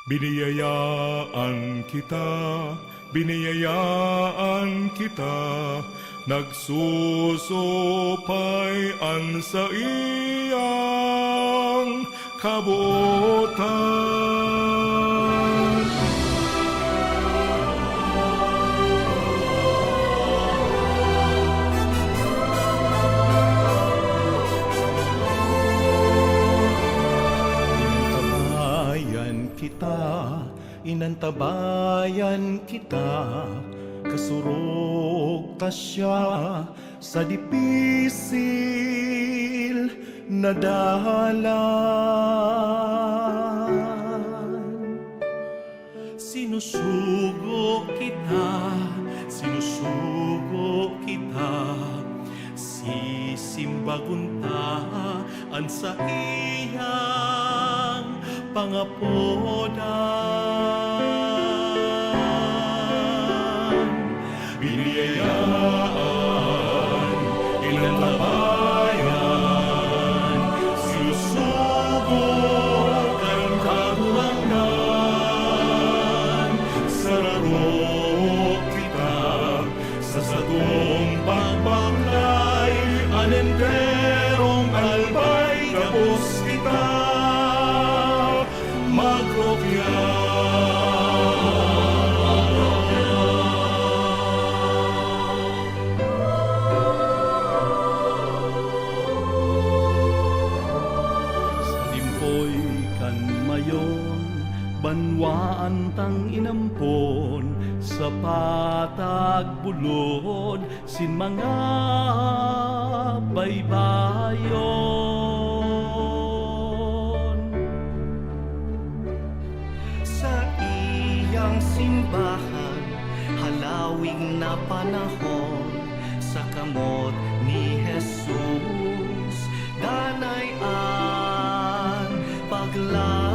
Biniyayaan kita, nagsusupayan sa iyang kabuotan. Inantabayan kita, kasurog ta siya sa dipisil na dalan. Sinusugo kita, sisimbaguntaan sa iyang pangapodan. Biniyayaan, inantabayan, sinusubok ang karuangan. Sararok kita sa satong pagbaklay, anenderong albay kapos kita magrokya. Banwaan tang inampon sa patag bulod sin mga baybayon. Sa iyang simbahan, halawig na panahon, sa kamot ni Jesus, danayan paglaon.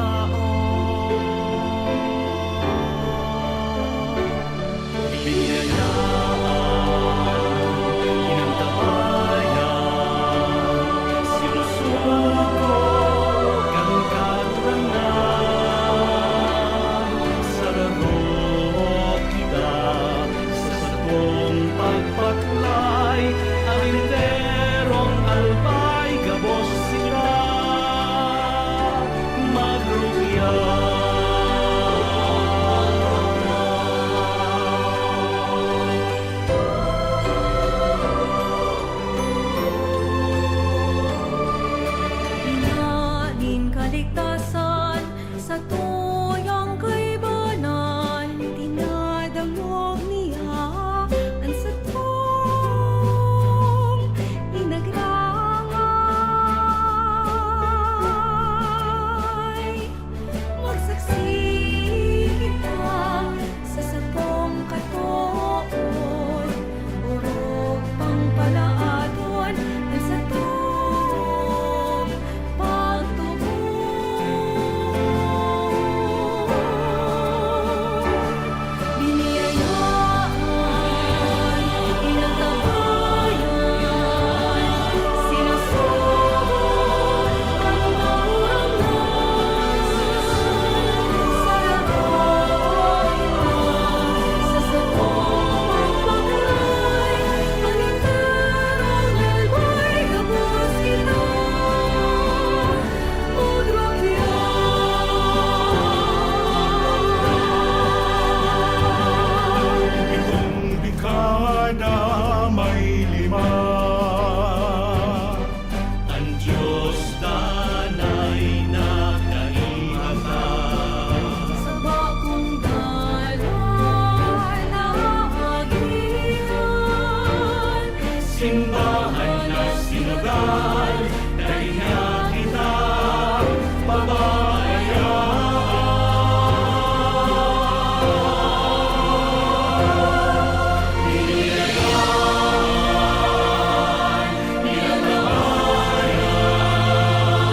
Simbahan na sinugal, dahiya kita pabayaan. Biniyayaan, inantabayan,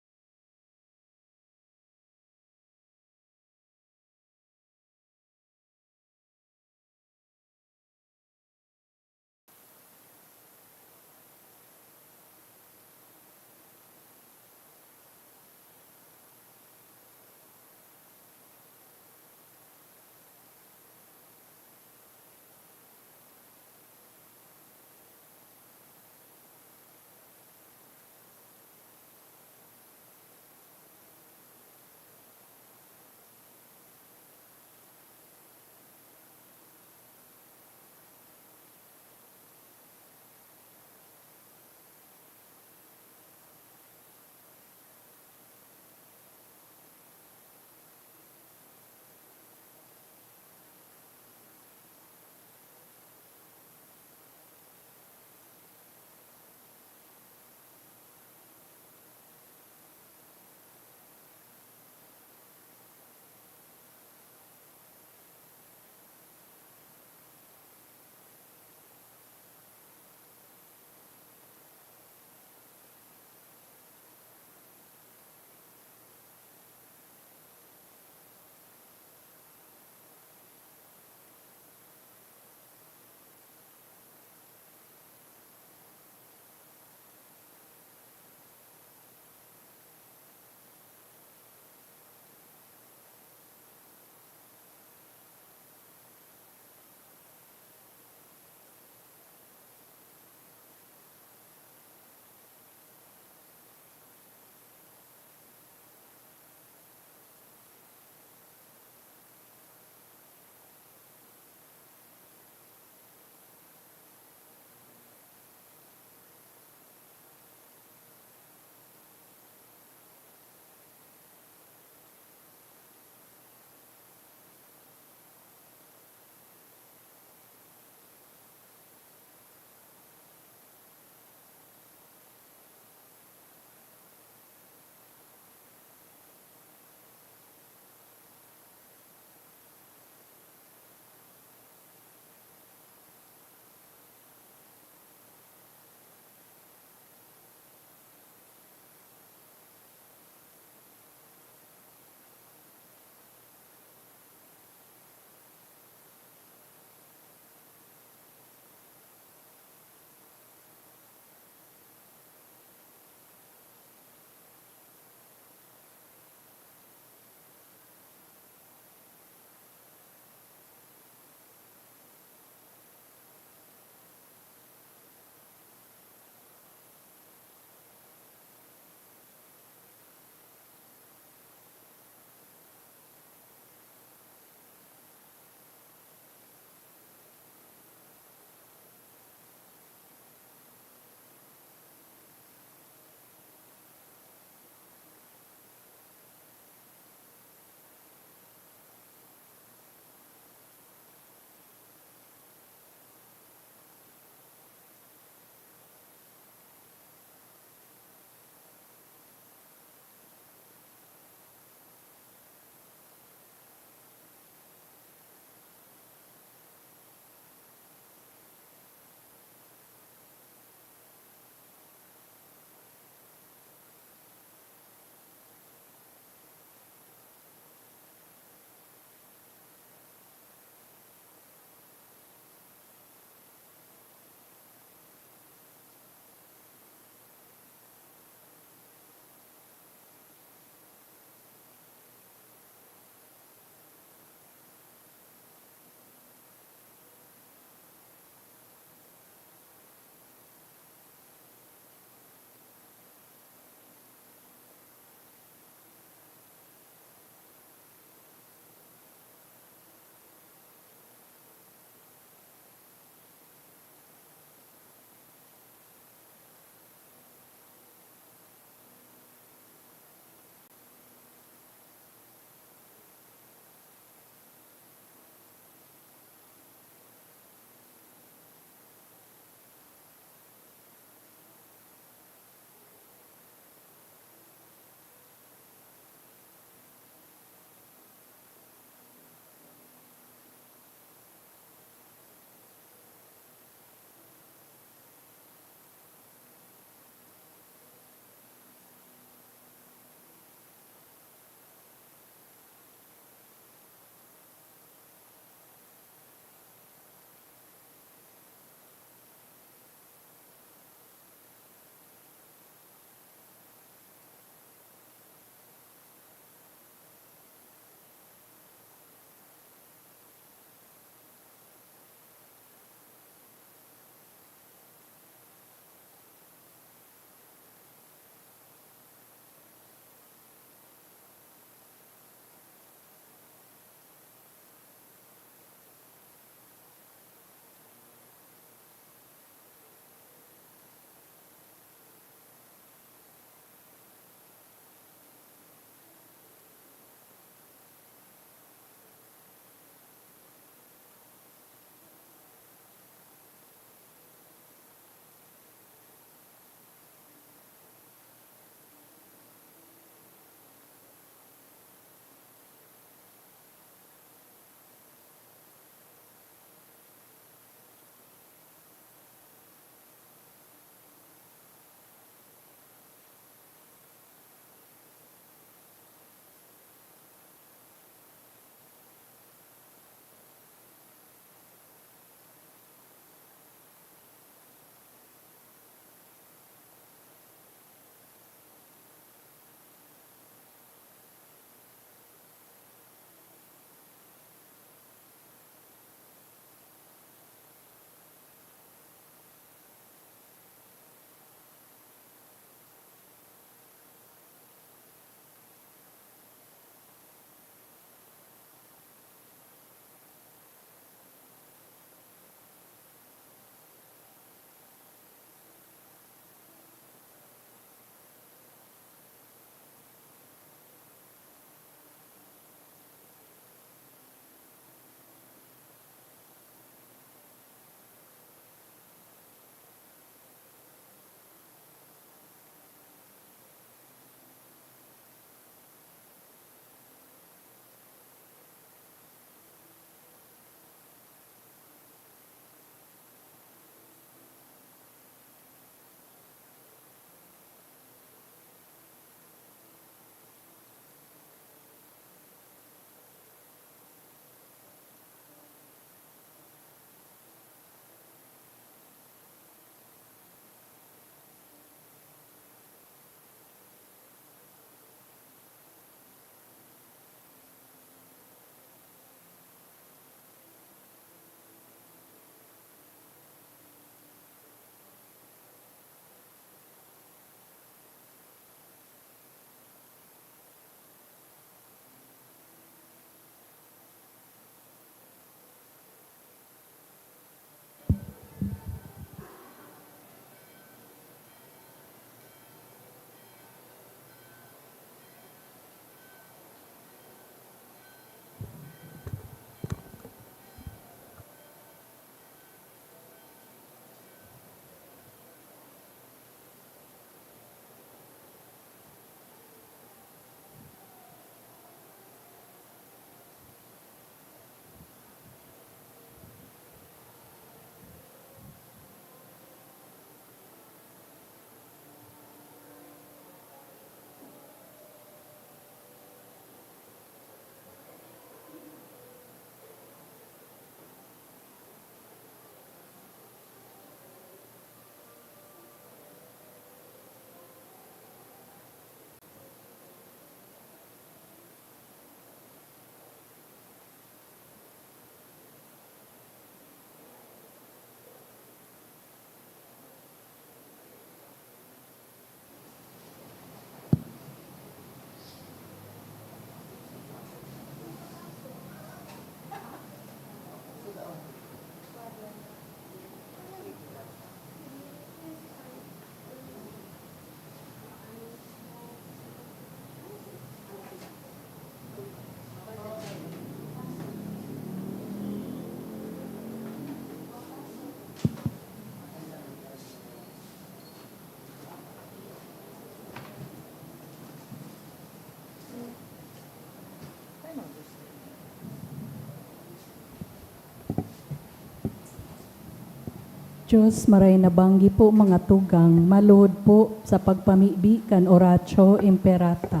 Diyos, maray nabanggi po mga tugang, maluhod po sa pagpamibi kan Oratio Imperata.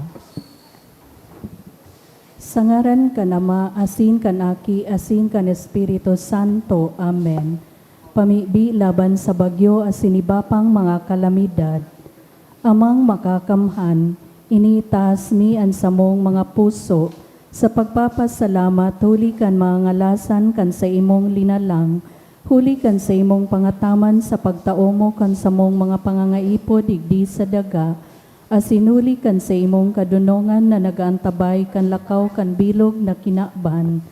Sa ngaran ka Ama, asin kan Aki, asin kan Espiritu Santo. Amen. Pamibi laban sa bagyo asin ibapang mga kalamidad. Amang makakamhan, initas mi ang samong mga puso, sa pagpapasalamat huli kan mga ngalasan kan sa imong linalang, huli kan sa imong pangataman sa pagtao mo kan sa mong mga pangangaipo digdi sa daga, asinuli kan sa imong kadunongan na nagaantabay kan lakaw kan bilog na kinaban.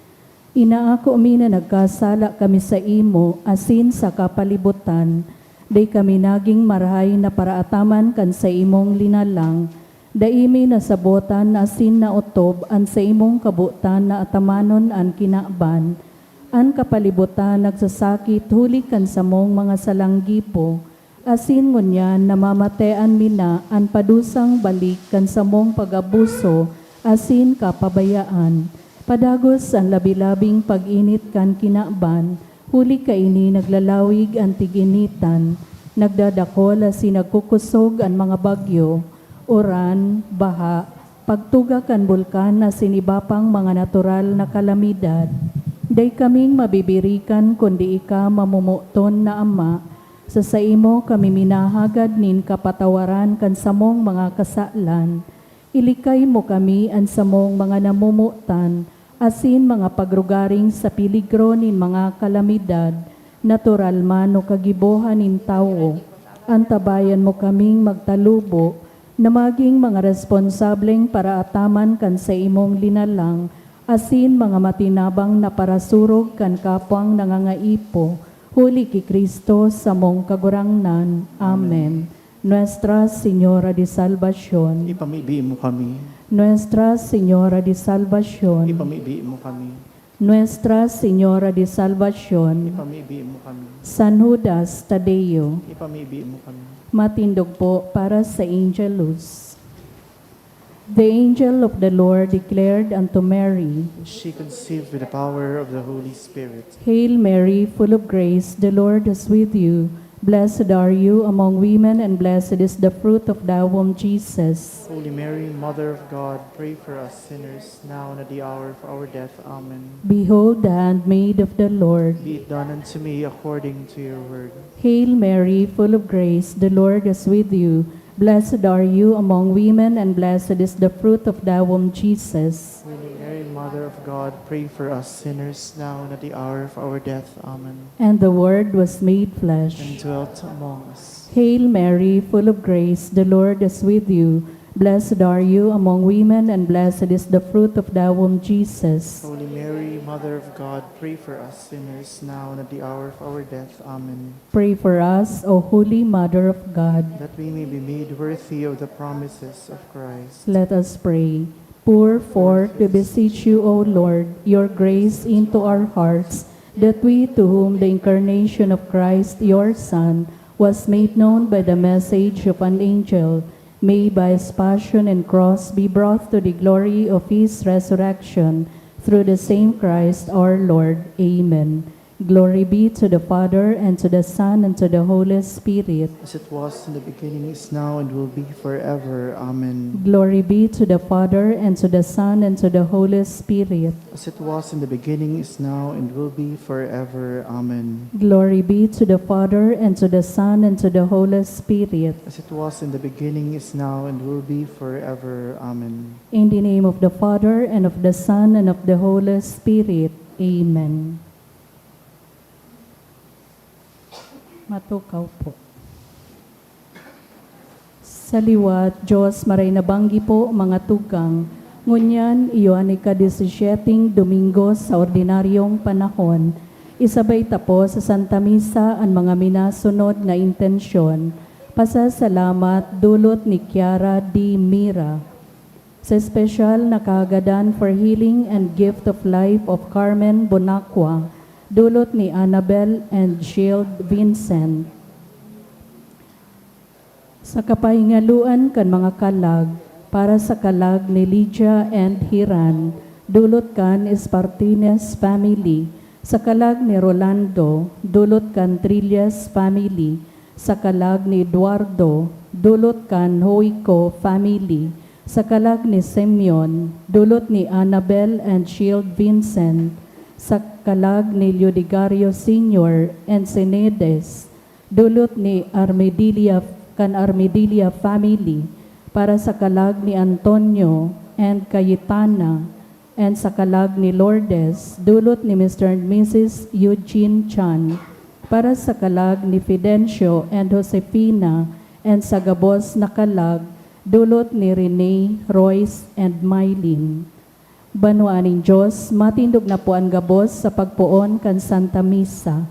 Inaako mi na nagkasala kami sa imo, asin sa kapalibutan, day kami naging marahay na paraataman kan sa imong linalang, daimi na sabotan asin na utob an sa imong kabutan na atamanon an kinaban, an kapalibutan nagsasakit huli kan sa mong mga salanggipo, asin ngunyan namamatean mina an padusang balik kan sa mong pag-abuso, asin kapabayaan. Padagos ang labilabing pag-init kan kinaban, huli kaini naglalawig ang tiginitan, nagdadakol asin nagkukusog ang mga bagyo, uran, baha, pagtuga kan bulkan na sinibapang mga natural na kalamidad. Day kaming mabibirikan kundi ika mamumuton na Ama, sa imo kami minahagad nin kapatawaran kan samong mga kasalan. Ilikay mo kami ang samong mga namumutan, asin mga pagrugaring sa piligro nin mga kalamidad, natural man o kagibohan nin tao. Antabayan mo kaming magtalubo, na maging mga responsableng para ataman kan sa imong linalang, asin mga matinabang na parasurog kan kapwang nangangaipo, huli ki Kristo sa mong kagurangnan. Amen. Nuestra Señora de Salvación, Ipamibi mo kami. Nuestra Señora de Salvación, Ipamibi mo kami. Nuestra Señora de Salvación, Ipamibi mo kami. San Judas Tadeo. Ipamibi mo kami. Matindog po para sa Angelus. The angel of the Lord declared unto Mary, She conceived with the power of the Holy Spirit. Hail Mary, full of grace, the Lord is with you. Blessed are you among women, and blessed is the fruit of thy womb, Jesus. Holy Mary, Mother of God, pray for us sinners, now and at the hour of our death. Amen. Behold the handmaid of the Lord. Be it done unto me according to your word. Hail Mary, full of grace, the Lord is with you. Blessed are you among women, and blessed is the fruit of thy womb, Jesus. Holy Mary, Mother of God, pray for us sinners, now and at the hour of our death. Amen. And the Word was made flesh. And dwelt among us. Hail Mary, full of grace, the Lord is with you. Blessed are you among women, and blessed is the fruit of thy womb, Jesus. Holy Mary, Mother of God, pray for us sinners, now and at the hour of our death. Amen. Pray for us, O Holy Mother of God. That we may be made worthy of the promises of Christ. Let us pray. Pour forth, we beseech you, O Lord, your grace into our hearts, that we, to whom the incarnation of Christ, your Son, was made known by the message of an angel, may by his passion and cross be brought to the glory of his resurrection, through the same Christ our Lord. Amen. Glory be to the Father, and to the Son, and to the Holy Spirit. As it was in the beginning, is now, and will be forever. Amen. Glory be to the Father, and to the Son, and to the Holy Spirit. As it was in the beginning, is now, and will be forever. Amen. Glory be to the Father, and to the Son, and to the Holy Spirit. As it was in the beginning, is now, and will be forever. Amen. In the name of the Father, and of the Son, and of the Holy Spirit. Amen. Matukaw po. Sa liwat, Diyos, maray nabanggi po mga tugang, ngunyan iyon ika-17 Domingo sa ordinaryong panahon, isabay tapo sa Santa Misa ang mga minasunod na intensyon, pasasalamat dulot ni Kiara D. Mira, sa espesyal na kaagadan for healing and gift of life of Carmen Bonacqua, dulot ni Annabel and Shield Vincent. Sa kapahingaluan kan mga kalag, para sa kalag ni Lydia and Hiran, dulot kan Espartines family, Sa kalag ni Rolando, dulot kan Trillas family. Sa kalag ni Eduardo, dulot kan Hoico family. Sa kalag ni Simeon, dulot ni Annabel and Shield Vincent. Sa kalag ni Leodigario Sr. and Senedes, dulot ni Armedilia family. Para sa kalag ni Antonio and Cayetana, and sa kalag ni Lourdes, dulot ni Mr. and Mrs. Eugene Chan. Para sa kalag ni Fidencio and Josefina, and sa gabos na kalag, dulot ni Rene, Royce, and Mylene. Banuaning Diyos, matindog na po ang gabos sa pagpuon kan Santa Misa.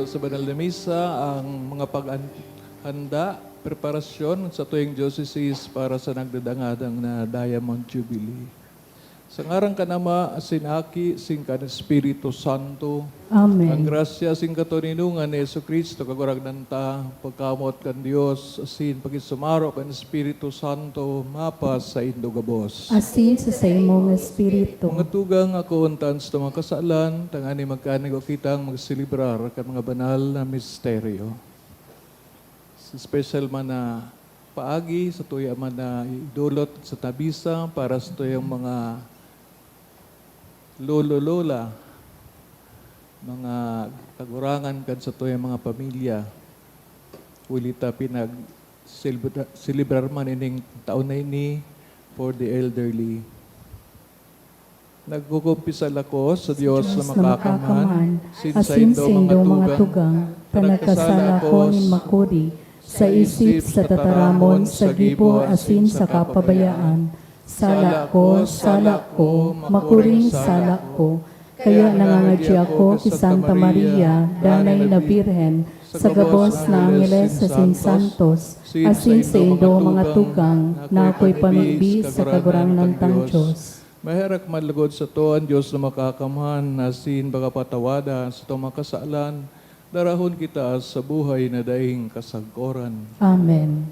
Sa banal na misa ang mga paghanda, preparasyon sa tuwing diocese para sa nagdadangadang na Diamond Jubilee. Sa ngarang kanama, sinaki, singkan Espiritu Santo, Amen. ang grasya, sing katuninungan ni Yesu Cristo, kagurag nanta, pagkamot kan Dios, asin pagisumaro kan Espiritu Santo, mapas sa indogabos. Asin sa imong espiritu. Mga tugang ako untan sa mga kasalan, tangani magkanig o kitang magsilibrar ka mga banal na misteryo. Special man na paagi, sa tuya man na idulot sa tabisa para sa tuyang mga lolo-lola, mga kagurangan kan sa tuyang mga pamilya. Ulita silibrar man ining taon na ini for the elderly. Nagkukumpisal ako sa Diyos na makakaman, asin sa indo mga tugang, panagkasala ko ni makuri, sa isip, sa tataramon, sa gibo, asin sa kapabayaan. Sala ko, makuring sala ko. Kaya nangangadya ako ki Santa Maria, danay na Birhen, sa gabos na Angeles sa Santos, asin sa indo mga tugang, na ako'y pamigbi sa kagurangan ng Diyos. Maherak malagod sa to ang Diyos na makakamhan, asin baka patawada sa to makasalan, darahon kita sa buhay na daing kasagkoran. Amen.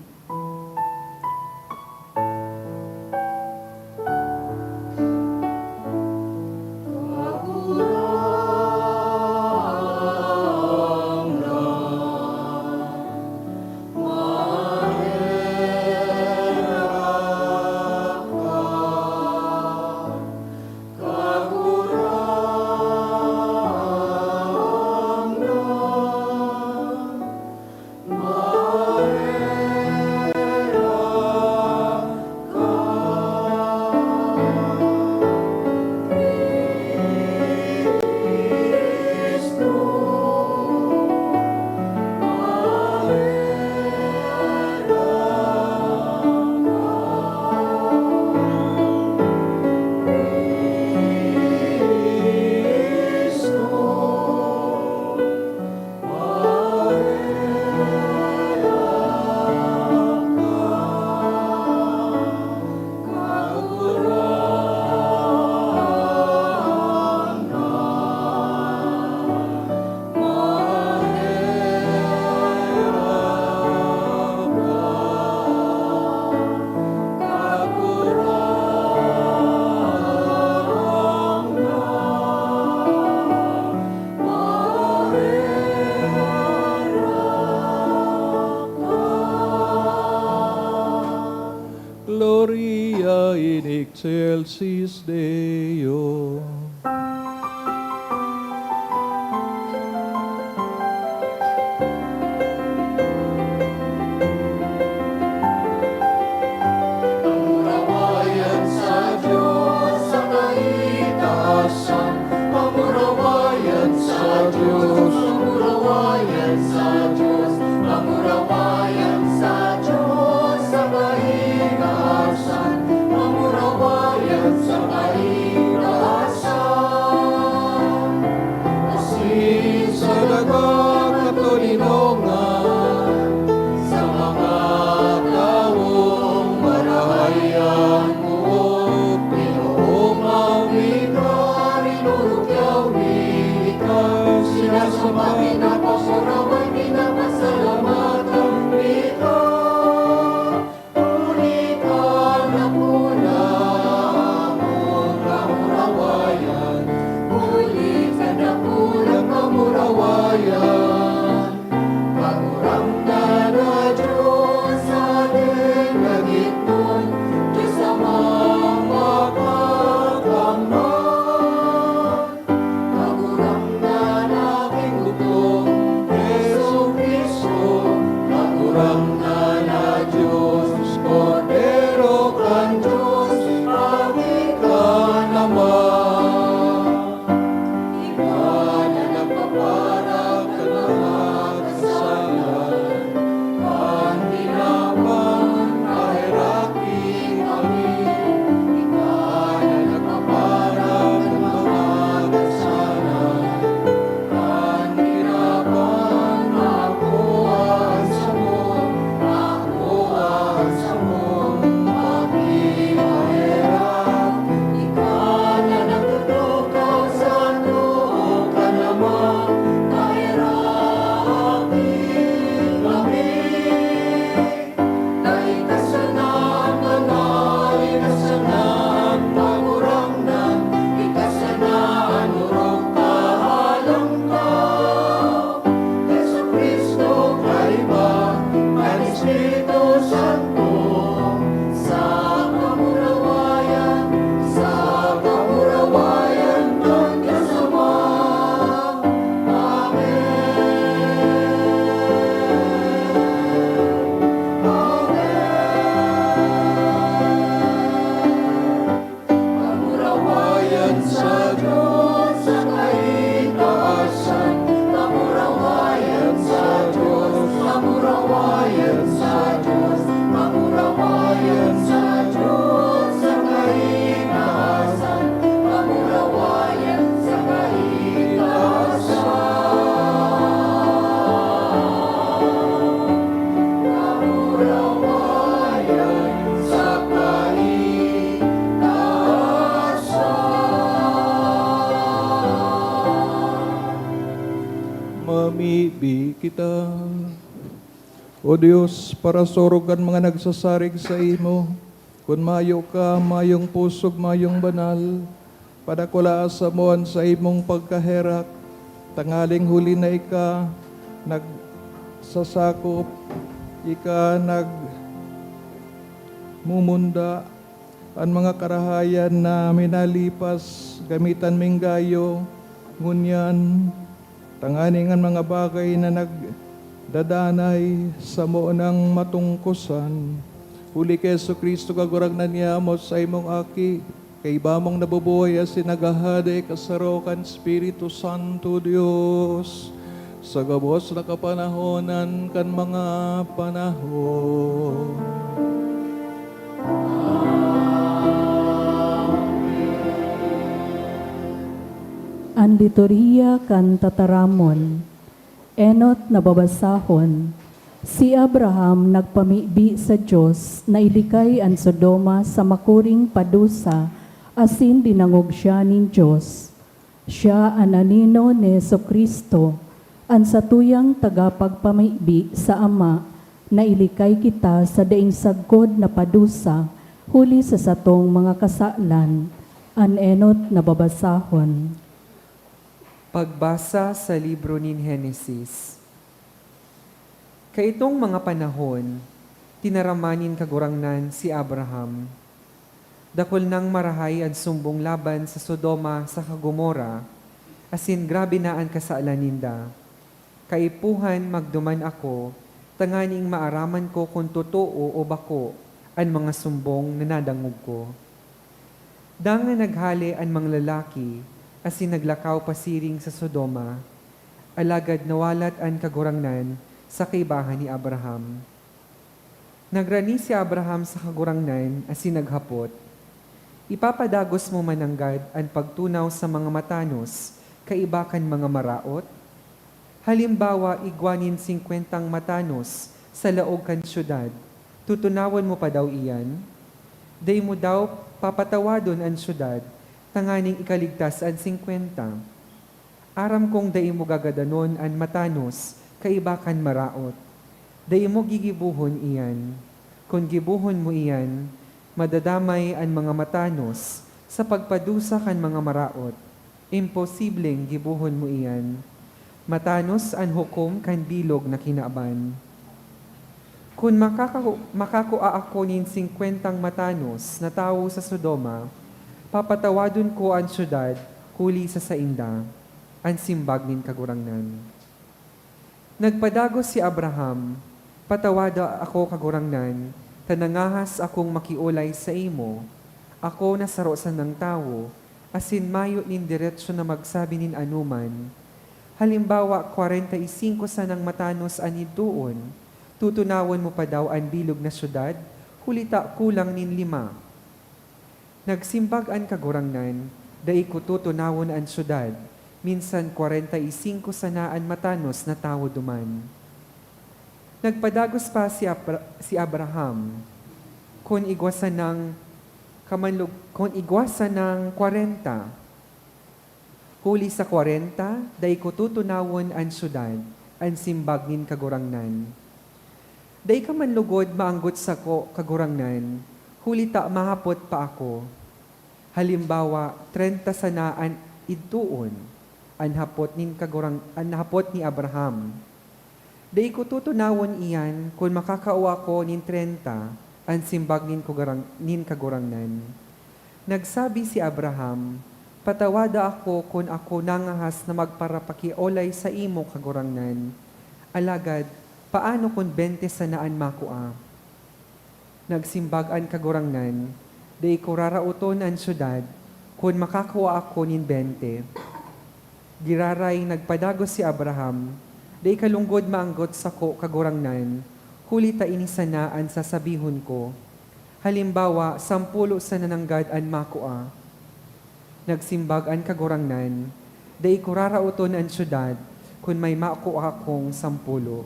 Gloria in excelsis Deo. Pamurawayan sa Diyos sa kaitaasan. Pamurawayan sa Diyos. Pamurawayan sa Diyos. Pamurawayan sa Diyos sa kaitaasan. Pamurawayan sa kaitaasan. Asin sa dagat katulinongan, Sa mga taong marahayan mo, Pinoong mawika, Rinurugyaw ka, sinasamabi na pamuraway, pinapasalamatan kita. Ulit ang napuna mong kamurawayan, ulit ka na pulang kamurawayan. Pangurang na Diyos sa ating nagitun, Diyos amang makakamtan. Pangurang na aking utong, Jesu Cristo, pangurang na Diyos, Cordero kang Diyos, pati ka naman. Ikaw na nagpaparag ka lahat kasalan, ang tinapang kahiraki kami. Ikaw na nagpaparag ka lahat kasalan, ang tinapang ako ang samon, aking mahirap. Ikaw na nagtutukaw sa loob ka naman, kahirapi kami. Naikasanan ka na, ikasanan, pangurang na, ikasanan, urong kahalang ka. Jesu Cristo, kaiba, ang Espiritu Santo, sa kamurawayan ng Diyos Ama. Pamurawayan sa Diyos sa kaitaasan. Pamurawayan sa Diyos. Pamurawayan sa Diyos. Pamurawayan sa Diyos sa kaitaasan. Pamurawayan sa kaitaasan. Pamurawayan sa kaitaasan. mamibi kita. O Diyos, para sorogan mga nagsasarig sa imo, kung mayo ka, mayong pusog, mayong banal, padakula sa mon sa imong pagkaherak, tangaling huli na ika, nagsasakop, ika nagmumunda, ang mga karahayan na minalipas, gamitan minggayo, ngunyan, tanganing ang mga bagay na nagdadanay sa mo ng matungkusan. Huli kay Yesu Kristo kagurag na niya mo sa imong aki, kay bamong nabubuhay as sinagahade kasarokan Espiritu Santo Dios, sa gabos na kapanahonan kan mga panahon. Ang liturhiya kan tataramon, enot na babasahon, si Abraham nagpamibi sa Diyos na ilikay ang Sodoma sa makuring padusa, asin dinangog siya nin Diyos. Siya ang anino ni Jesucristo, ang satuyang tagapagpamibi sa Ama, na ilikay kita sa daing sagkod na padusa, huli sa satong mga kasalan, ang enot na babasahon. Pagbasa sa libro ni Henesis. Kaitong mga panahon, tinaramanin kagurangnan si Abraham. Dakol nang marahay ang sumbong laban sa Sodoma sa Gomora, asin grabe na ang kasaalan ninda. Kaipuhan magduman ako, tanganing maaraman ko kung totoo o bako ang mga sumbong na nadangog ko. Danga naghali ang mga lalaki, asin naglakaw pasiring sa Sodoma, alagad nawalat ang kagurangnan sa kaibahan ni Abraham. Nagrani si Abraham sa kagurangnan asin naghapot, ipapadagos mo mananggad ang pagtunaw sa mga matanos, kaibakan mga maraot? Halimbawa, igwanin 50 matanos sa laog kan syudad, tutunawan mo pa daw iyan? Day mo daw papatawadon ang syudad, tanganing ikaligtas ang 50. Aram kong day mo gagadanon ang matanos, kaibakan maraot. Day mo gigibuhon iyan. Kung gibuhon mo iyan, madadamay ang mga matanos sa pagpadusa kan mga maraot. Imposibleng gibuhon mo iyan. Matanos ang hukom kan bilog na kinaaban. Kung makakua ako nin 50 matanos na tao sa Sodoma, papatawadon ko ang syudad huli sa sainda, ang simbag nin kagurangnan. Nagpadagos si Abraham, patawada ako kagurangnan, tanangahas akong makiulay sa imo, ako nasarosan ng tao, asin mayo nin diretsyo na magsabi nin anuman. Halimbawa, 45 sanang matanos aniddoon, tutunawon mo pa daw ang bilog na syudad, hulita kulang nin 5. Nagsimbag ang kagurangnan, dai ko tutunawon ang syudad, minsan 45 sanaan matanos na tao duman. Nagpadagos pa si Abraham, kung igwasa ng 40, huli sa 40, dai ko tutunawon ang syudad, ang simbag nin kagurangnan. Dai ka man lugod maanggot sa kagurangnan, huli ta mahapot pa ako. Halimbawa, 30 sanaan idtuon, anhapot ni Abraham. Dai ko tutunawon iyan, kung makakauwa ko nin 30, ang simbag nin kagurangnan. Nagsabi si Abraham, patawada ako kung ako nangahas na magparapakiolay sa imo kagurangnan. Alagad, paano kung 20 sanaan makua? Nagsimbag ang kagurangnan, dai ko rarauton ang syudad, kung makakawa ako nin 20. Giraray nagpadagos si Abraham, day kalunggod maanggot sa kagurangnan, huli ta inisanaan sa sabihon ko. Halimbawa, 10 sa nananggad an makua. Nagsimbag ang kagurangnan, day ko rarauton ang syudad, kung may makua akong 10.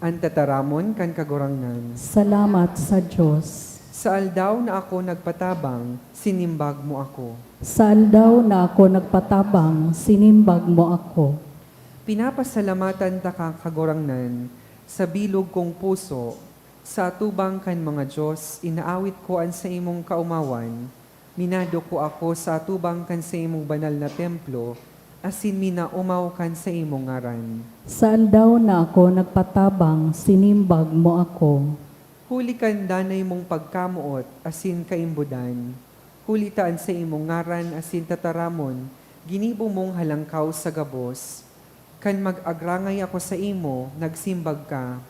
Ang tataramon kan kagurangnan. Salamat sa Diyos. Sa aldaw na ako nagpatabang, sinimbag mo ako. Sa aldaw na ako nagpatabang, sinimbag mo ako. Pinapasalamatan ta ka kagurangnan, sa bilog kong puso, sa atubang kan mga Diyos, inaawit ko an sa imong kaumawan, minado ko ako sa atubang kan sa imong banal na templo, asin minaumaw kan sa imong ngaran. Sa aldaw na ako nagpatabang, sinimbag mo ako. Huli kan danay mong pagkamuot, asin kaimbudan. Huli taan sa imong ngaran, asin tataramon, ginibo mong halangkaw sa gabos. Kan mag-agrangay ako sa imo, nagsimbag ka.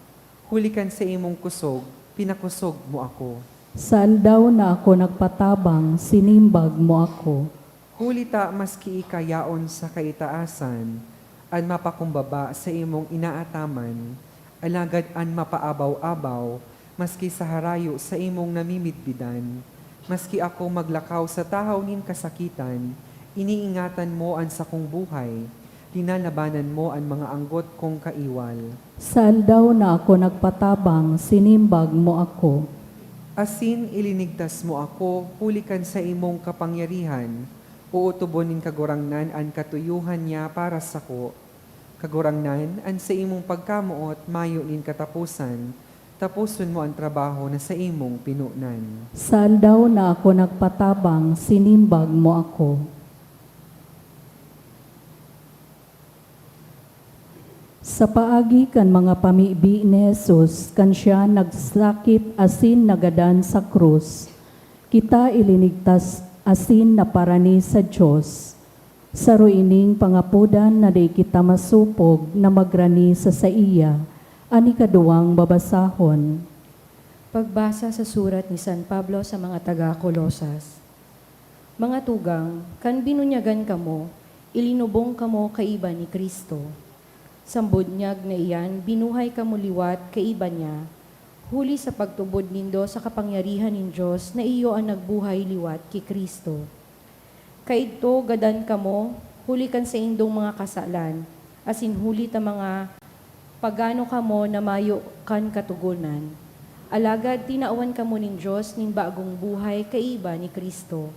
Huli kan sa imong kusog, pinakusog mo ako. Sa aldaw na ako nagpatabang, sinimbag mo ako. Huli ta maski ikayaon sa kaitaasan, an mapakumbaba sa imong inaataman, alagad an mapaabaw-abaw, maski sa harayo sa imong namimitbidan, maski ako maglakaw sa tahaw nin kasakitan, iniingatan mo ang sakong buhay, linalabanan mo ang mga anggot kong kaiwal. Sa aldaw na ako nagpatabang, sinimbag mo ako. Asin ilinigtas mo ako, hulikan sa imong kapangyarihan, uutubonin kagurangnan ang katuyuhan niya para sa ko. Kagurangnan, ang sa imong pagkamuot, mayo nin katapusan, tapuson mo ang trabaho na sa imong pinunan. Sa aldaw na ako nagpatabang, sinimbag mo ako. Sa paagi kan mga pamibi ni Jesus, kan siya nagsakit asin nagadan sa krus, kita ilinigtas asin na parani sa Diyos. Sa ruining pangapudan na di kita masupog na magrani sa iya, ani kaduwang babasahon. Pagbasa sa surat ni San Pablo sa mga taga-Kolosas. Mga tugang, kan binunyagan kamo, ilinubong kamo kaiba ni Kristo. Sambunyag na iyan, binuhay kamo liwat kaiba niya, huli sa pagtubod nindo sa kapangyarihan nin Diyos na iyo ang nagbuhay liwat ki Kristo. Kaidto gadan kamo, huli kan sa indong mga kasalan, asin huli ta mga pagano kamo na mayo kan katugunan. Alagad tinaawan kamo nin Diyos nin bagong buhay kaiba ni Kristo.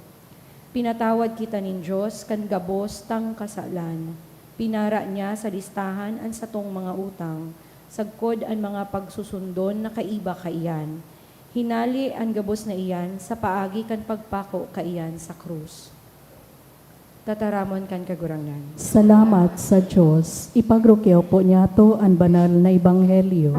Pinatawad kita nin Diyos kan gabos tang kasalan. Pinara niya sa listahan ang satong mga utang, sagkod ang mga pagsusundon na kaiba kaiyan. Hinali ang gabos na iyan sa paagi kan pagpako kaiyan sa krus. Tataramon kan kagurangnan. Salamat sa Diyos. Ipagrukyaw po niya to ang banal na ebanghelyo.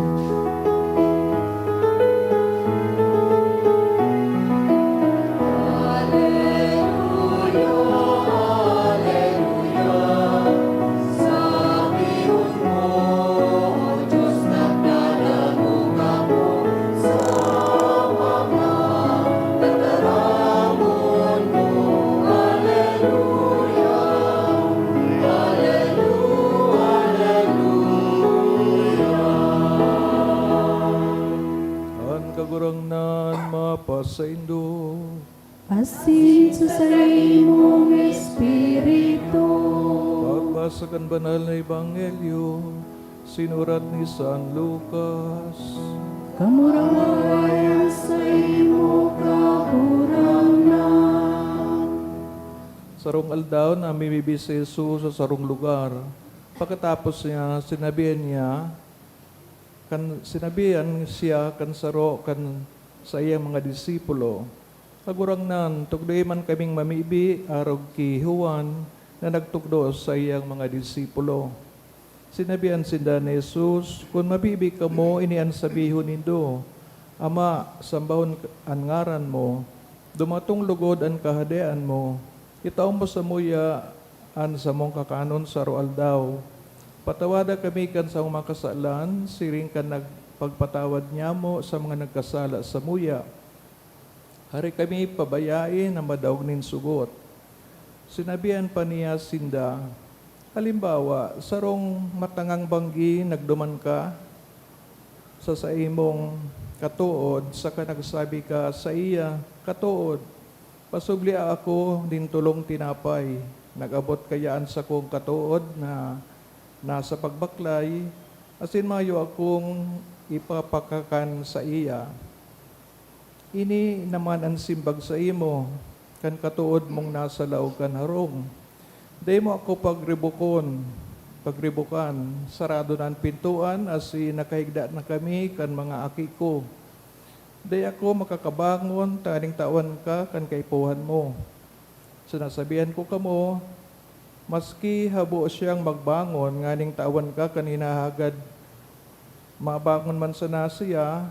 Kagurangnan mapasaindo. Asin sa imong Espiritu. Pagbasa kan banal na ebanghelyo, sinurat ni San Lucas. Kamurawayan sa imo kagurangnan. Sarong aldaw na mimibi si Jesus sa sarong lugar. Pagkatapos niya, sinabihan siya kan saro kan sa iyang mga disipulo. Kagurangnan, tugdoy man kaming mamibi arog ki Juan na nagtugdo sa iyang mga disipulo. Sinabihan sinda ni Jesus, kung mabibi ka mo, inian sabihon nindo, Ama, sambahon ang ngaran mo, dumatong lugod ang kahadean mo, itaon mo sa muya an sa mong kakanon sa roal daw. Patawada kami kan sa mga kasalan, siring kan nagpagpatawad niya mo sa mga nagkasala sa muya. Hari kami pabayain na madaog nin sugot. Sinabihan pa niya sinda, halimbawa, sarong matangang banggi nagduman ka sa imong katuod, saka nagsabi ka sa iya, katuod, pasubli ako din tulong tinapay, nag-abot kayaan sa kong katuod na nasa pagbaklay, asin mayo akong ipapakakan sa iya. Ini naman ang simbag sa imo, kan katuod mong nasa laog kan harong. Day mo ako pagribukan, sarado na ang pintuan, asin nakahigda na kami kan mga aki ko. Day ako makakabangon, taning tawan ka kan kaipuhan mo. Sinasabihan ko kamo, maski habo siyang magbangon, nganing tawan ka kanina hagad, mabangon man sa nasiya,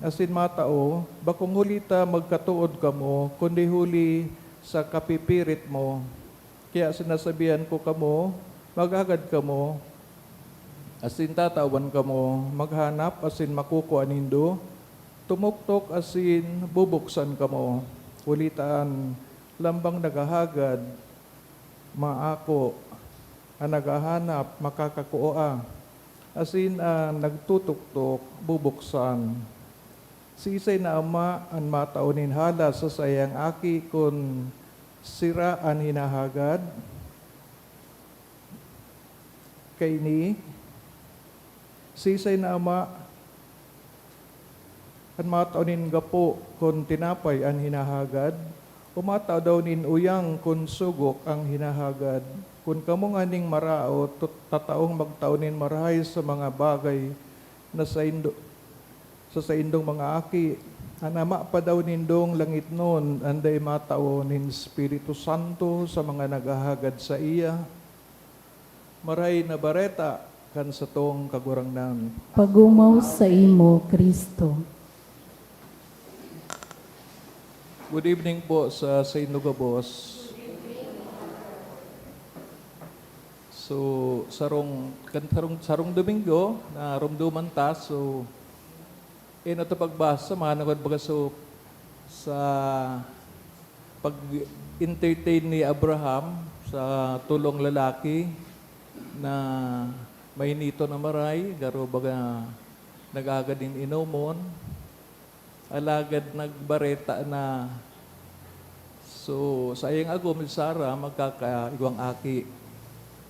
asin matao, bakong hulita magkatuod ka mo, kundi huli sa kapipirit mo. Kaya sinasabihan ko kamo, maghagad ka mo, asin tatawan ka mo, maghanap, asin makukuha nindo, tumuktok, asin bubuksan ka mo, hulitaan, lambang nagahagad, maako, ang naghahanap, makakakuha. Asin ang nagtutuktok, bubuksan. Si isay na ama ang mataunin hala sa sayang aki kun sira ang hinahagad. Kay ni, si isay na ama ang mataunin gapo kun tinapay ang hinahagad. Umataw daw nin uyang kun sugok ang hinahagad. Kun kamo nga ning marao, tataong magtaunin marahay sa mga bagay na sa indong mga aki. Anama pa daw nindong langit nun, anday matao nin Espiritu Santo sa mga naghahagad sa iya. maray na bareta kan sa tong kagurangnan. Pagumaw sa imo, Kristo. Good evening po sa St. Lugabos. So, sarong Domingo, na rumduman ta, so, ito pagbasa, mahanagod baga so, sa pag-entertain ni Abraham sa tulong lalaki na may nito na maray, garo baga nag-agad din inomon, alagad nagbareta na so sa iyang agom Sara magkakaigwang aki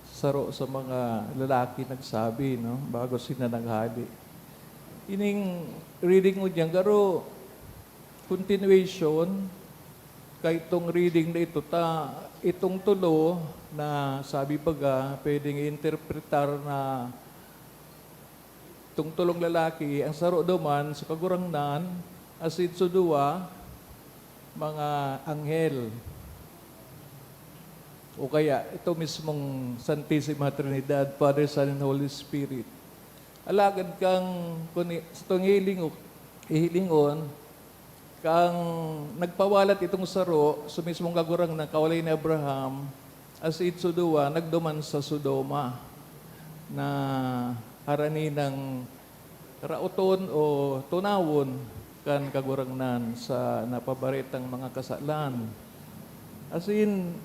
saro sa mga lalaki nagsabi no bago sila naghali. Ining reading mo diyan garo continuation kay itong reading na ito itong tulo na sabi baga pwedeng interpretar na itong tulong lalaki ang saro duman sa kagurangnan asid sudua mga anghel. O kaya, ito mismong Santissima Trinidad, Father, Son, and Holy Spirit. Alagad kang, sa itong ihilingon, kang nagpawalat itong saro, sa mismong kagurang ng kawalay ni Abraham, as itsudua, nagduman sa Sodoma, na harani ng rauton o tunawon, kan kagurangnan sa napabaritang mga kasalan. As in,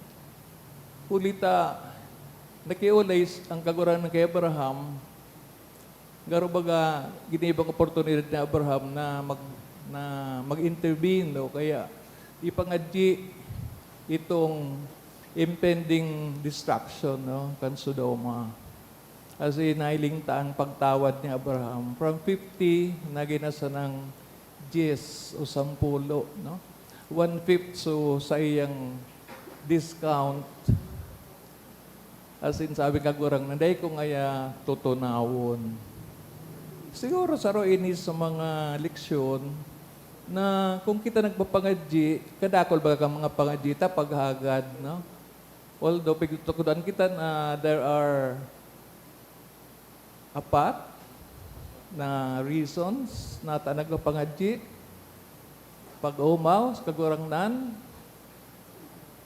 kulita, nakiulay ang kagurangnan kay Abraham, garo baga ginibang oportunidad ni Abraham na mag-intervene o kaya ipangadji itong impending destruction no kan Sodoma. As in, nailingta ang pagtawad ni Abraham from 50 na ginasa ng 10 o 10, no? 1/5 so sa iyang discount. As in, sabi kagurang, nanday ko ngaya tutunawon. Siguro saro ini sa mga leksyon na kung kita nagpapangadji, kadakol ba ka mga pangadji ta paghagad, no? Although pagtukudan kita na there are apat na reasons na ta nagpapangadji, pag-umaw, kagurangnan,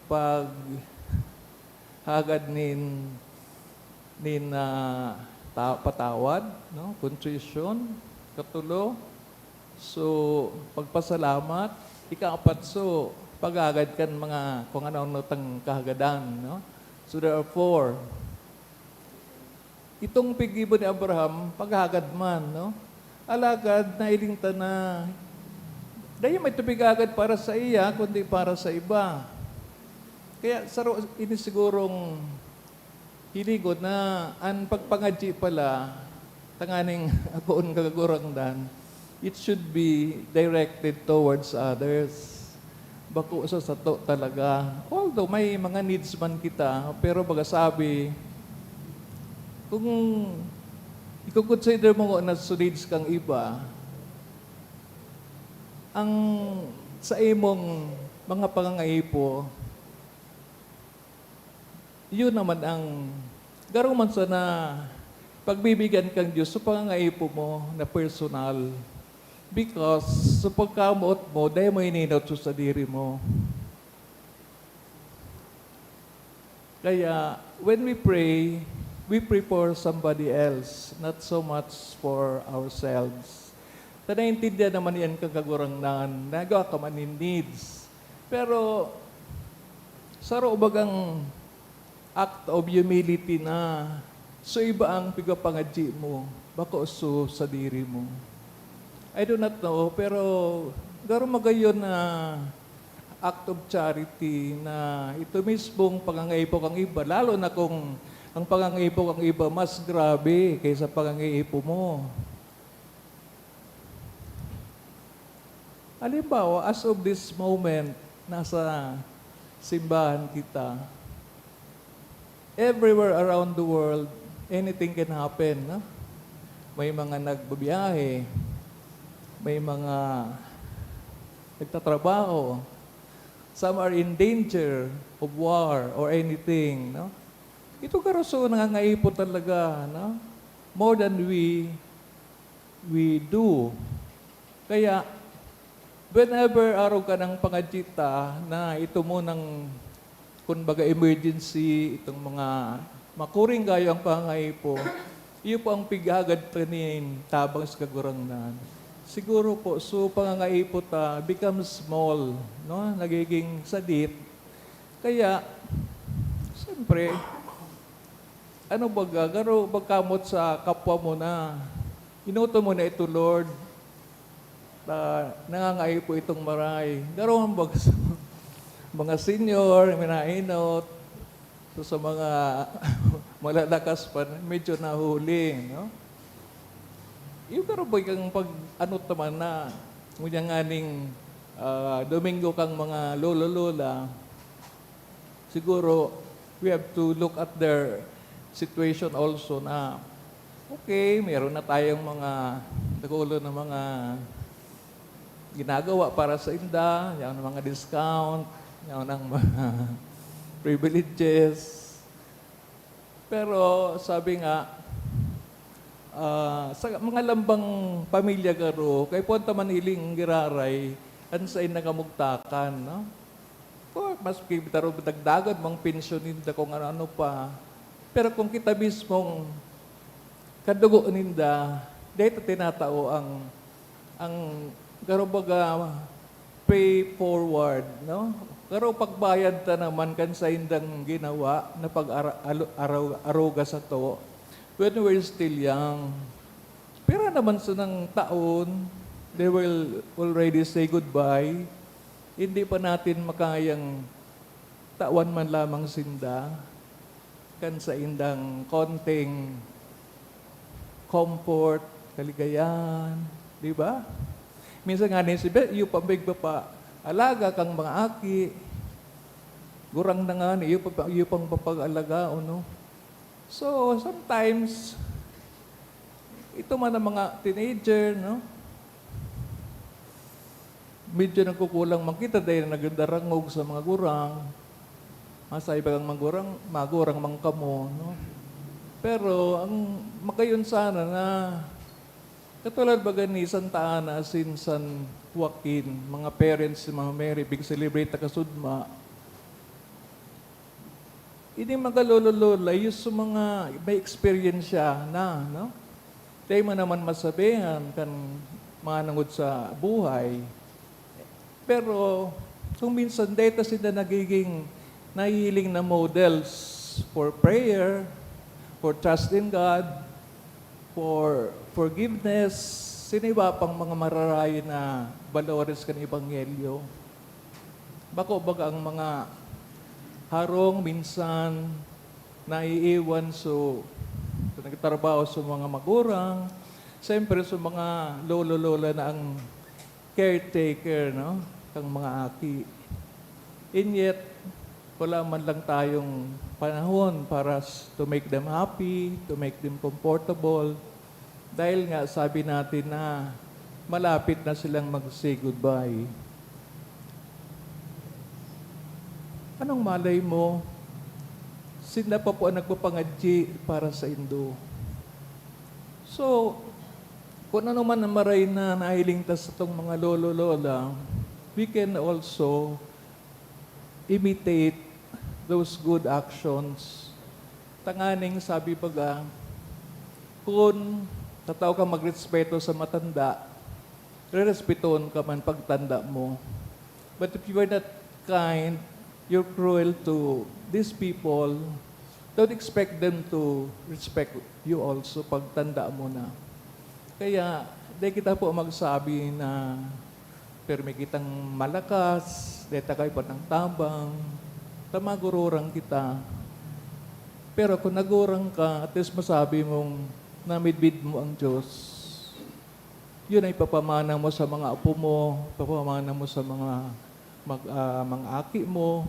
pag hagad nin patawad, no? Contrition, katulo, so pagpasalamat, ika-apat so paghagad kan mga kung ano tang kahagadan, no? So there are 4. Itong pigibo ni Abraham, paghagad man, no? Alagad na ilingta na, dahil may tupigagad para sa iya, kundi para sa iba. Kaya ini sigurong hiligod na ang pagpangadji pala, tanganing akoon kagagurangdan, it should be directed towards others. Bako sa sato talaga. Although may mga needs man kita, pero baga sabi, kung i-consider mo na needs kang iba, ang sa imong mga pangangaipo, yun naman ang garuman sa na pagbibigyan kang Diyos sa pangangaipo mo na personal. Because sa pagkamuot mo, dahil mo ininot sa diri mo. Kaya, when we pray for somebody else, not so much for ourselves. Naintindihan naman yan kagagurangnan, nagawa ka man in needs. Pero, saro bagang act of humility na so iba ang pigapangadji mo, bako so sa diri mo. I do not know, pero garo magayon na act of charity na ito mismong pangangaipo kang iba, lalo na kung ang pangangaipo kang iba mas grabe kaysa pangangaipo mo. Halimbawa, as of this moment, nasa simbahan kita, everywhere around the world, anything can happen. No? May mga nagbabiyahe, may mga nagtatrabaho, some are in danger of war or anything. No? ito karoso nangangaipon talaga, no? More than we do. Kaya, whenever araw ka ng pangajita na ito mo ng, kumbaga emergency, itong mga makuring kayo ang pangaipo, iyo po ang pigagad tanin tabang sa kagurangnan. Siguro po, so pangangaipo ta becomes small, no? Nagiging sadit. Kaya, siyempre, ano baga, garo bagkamot sa kapwa mo na, inuto mo na ito, Lord, nangangaipo itong maray. Garo ang baga sa mga senior, minainot, so sa mga malalakas pa, medyo nahuli, no? Yung garo ba kang pag, ano taman na, ngunyang aning Domingo kang mga lolo-lola, siguro, we have to look at their situation also na, okay, meron na tayong mga nagulo na mga ginagawa para sa inda, yan ang mga discount, yan ang mga privileges. Pero sabi nga, sa mga lambang pamilya garo, kay punta maniling giraray, ansay nakamugtakan, no? O, mas kitaro dagdagan mang pensyonin da kung ano pa. Pero kung kita mismong kadugo ninda, dito tinatao ang garo baga pay forward, no? Garo pagbayad ta naman kan sa indang ginawa na pag-aruga sa to when we're still young. Pero naman sa ng taon, they will already say goodbye. Hindi pa natin makayang tawan man lamang sinda kan sa indang konting comfort, kaligayahan, di ba? Minsan nga din si iyo pambigba pa, alaga kang mga aki, gurang na nga iyo pang papag-alaga, no? So, sometimes, ito man ang mga teenager, no? Medyo nagkukulang makita dahil nagdarangog sa mga gurang. Masay bagang magurang mang kamo, no? Pero, ang makayon sana na, katulad baga ni Santa Ana, San Joaquin, mga parents, mga Mary, big celebrate kasudma, hindi magalolo-lola, yung sa mga may experience siya na, no? Tayo mo naman masabihan kan manangod sa buhay. Pero, kung minsan data sila nagiging nahihiling na models for prayer, for trust in God, for forgiveness, sino iba pang mga mararayo na valores kan Ebanghelyo. Bako baga ang mga harong minsan naiiwan so nagtrabaho sa mga magurang, siyempre sa mga lolo-lola na ang caretaker, no? Kang mga aki. And yet, wala man lang tayong panahon para to make them happy, to make them comfortable. Dahil nga sabi natin na malapit na silang mag-say goodbye. Anong malay mo? Sila pa po ang nagpapangadji para sa Indo. So, kung ano man ang maray na nahiling ta sa itong mga lolo-lola, we can also imitate those good actions. Tanganing sabi baga, kung tataw ka magrespeto sa matanda, re-respetoon ka man pagtanda mo. But if you are not kind, you're cruel to these people, don't expect them to respect you also pagtanda mo na. Kaya, di kita po magsabi na permi kitang malakas, deta kayo pa ng tabang, tamagururang kita. Pero kung nagurang ka, at least masabi mong namidbid mo ang Diyos, yun ay papamana mo sa mga apo mo, papamana mo sa mga mga aki mo,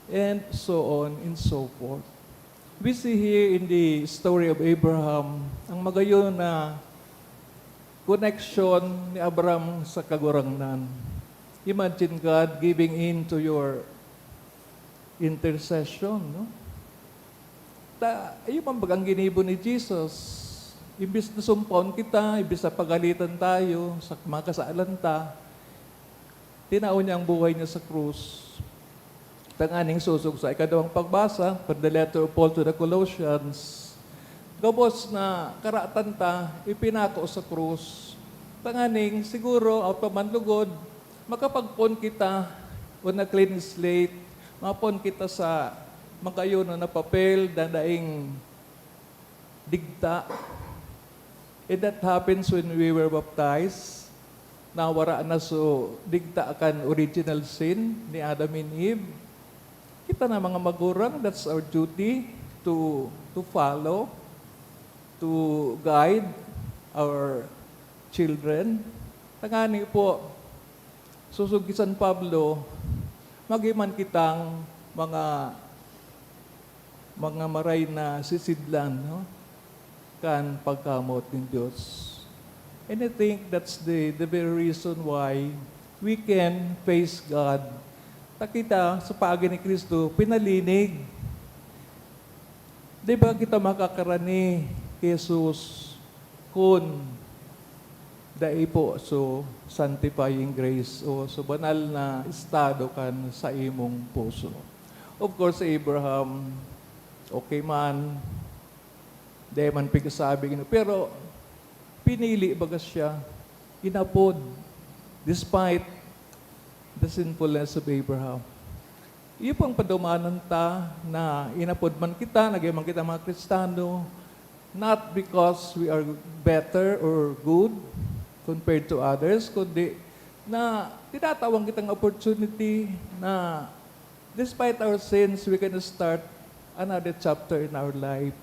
and so on and so forth. We see here in the story of Abraham, ang magayon na connection ni Abraham sa kagurangnan. Imagine God giving in to your intercession, no? Ayun ang bagang ginibo ni Jesus. Imbis na sumpaon kita, imbis na pagalitan tayo, sa mga kasaalan ta, tinao niya ang buhay niya sa krus. Tanganing susog sa ikadawang pagbasa, per the letter of Paul to the Colossians, gabos na karatan ta, ipinako sa krus. Tanganing siguro, out pa man lugod, makapagpon kita on a clean slate, mapon kita sa magayuno na papel, dadaing digta. And that happens when we were baptized. Nawara na so digta akan original sin ni Adam and Eve. Kita na mga magurang, that's our duty to follow, to guide our children. Tangani po, susug San Pablo, magiman kitang mga maray na sisidlan, no? Kan pagkamot ng Diyos. And I think that's the very reason why we can face God. Takita sa paagi ni Kristo, pinalinig. Di ba kita makakarani kay Jesus kung dai po so sanctifying grace o so banal na estado kan sa imong puso. Of course, Abraham, okay man, di man pigsasabi, pero pinili bagas siya, inapod, despite the sinfulness of Abraham. Iyo pang padumanan ta na inapod man kita, nagyaman kita mga Kristiyano, not because we are better or good compared to others, kundi na tinatawang kitang opportunity na despite our sins, we can start another chapter in our life.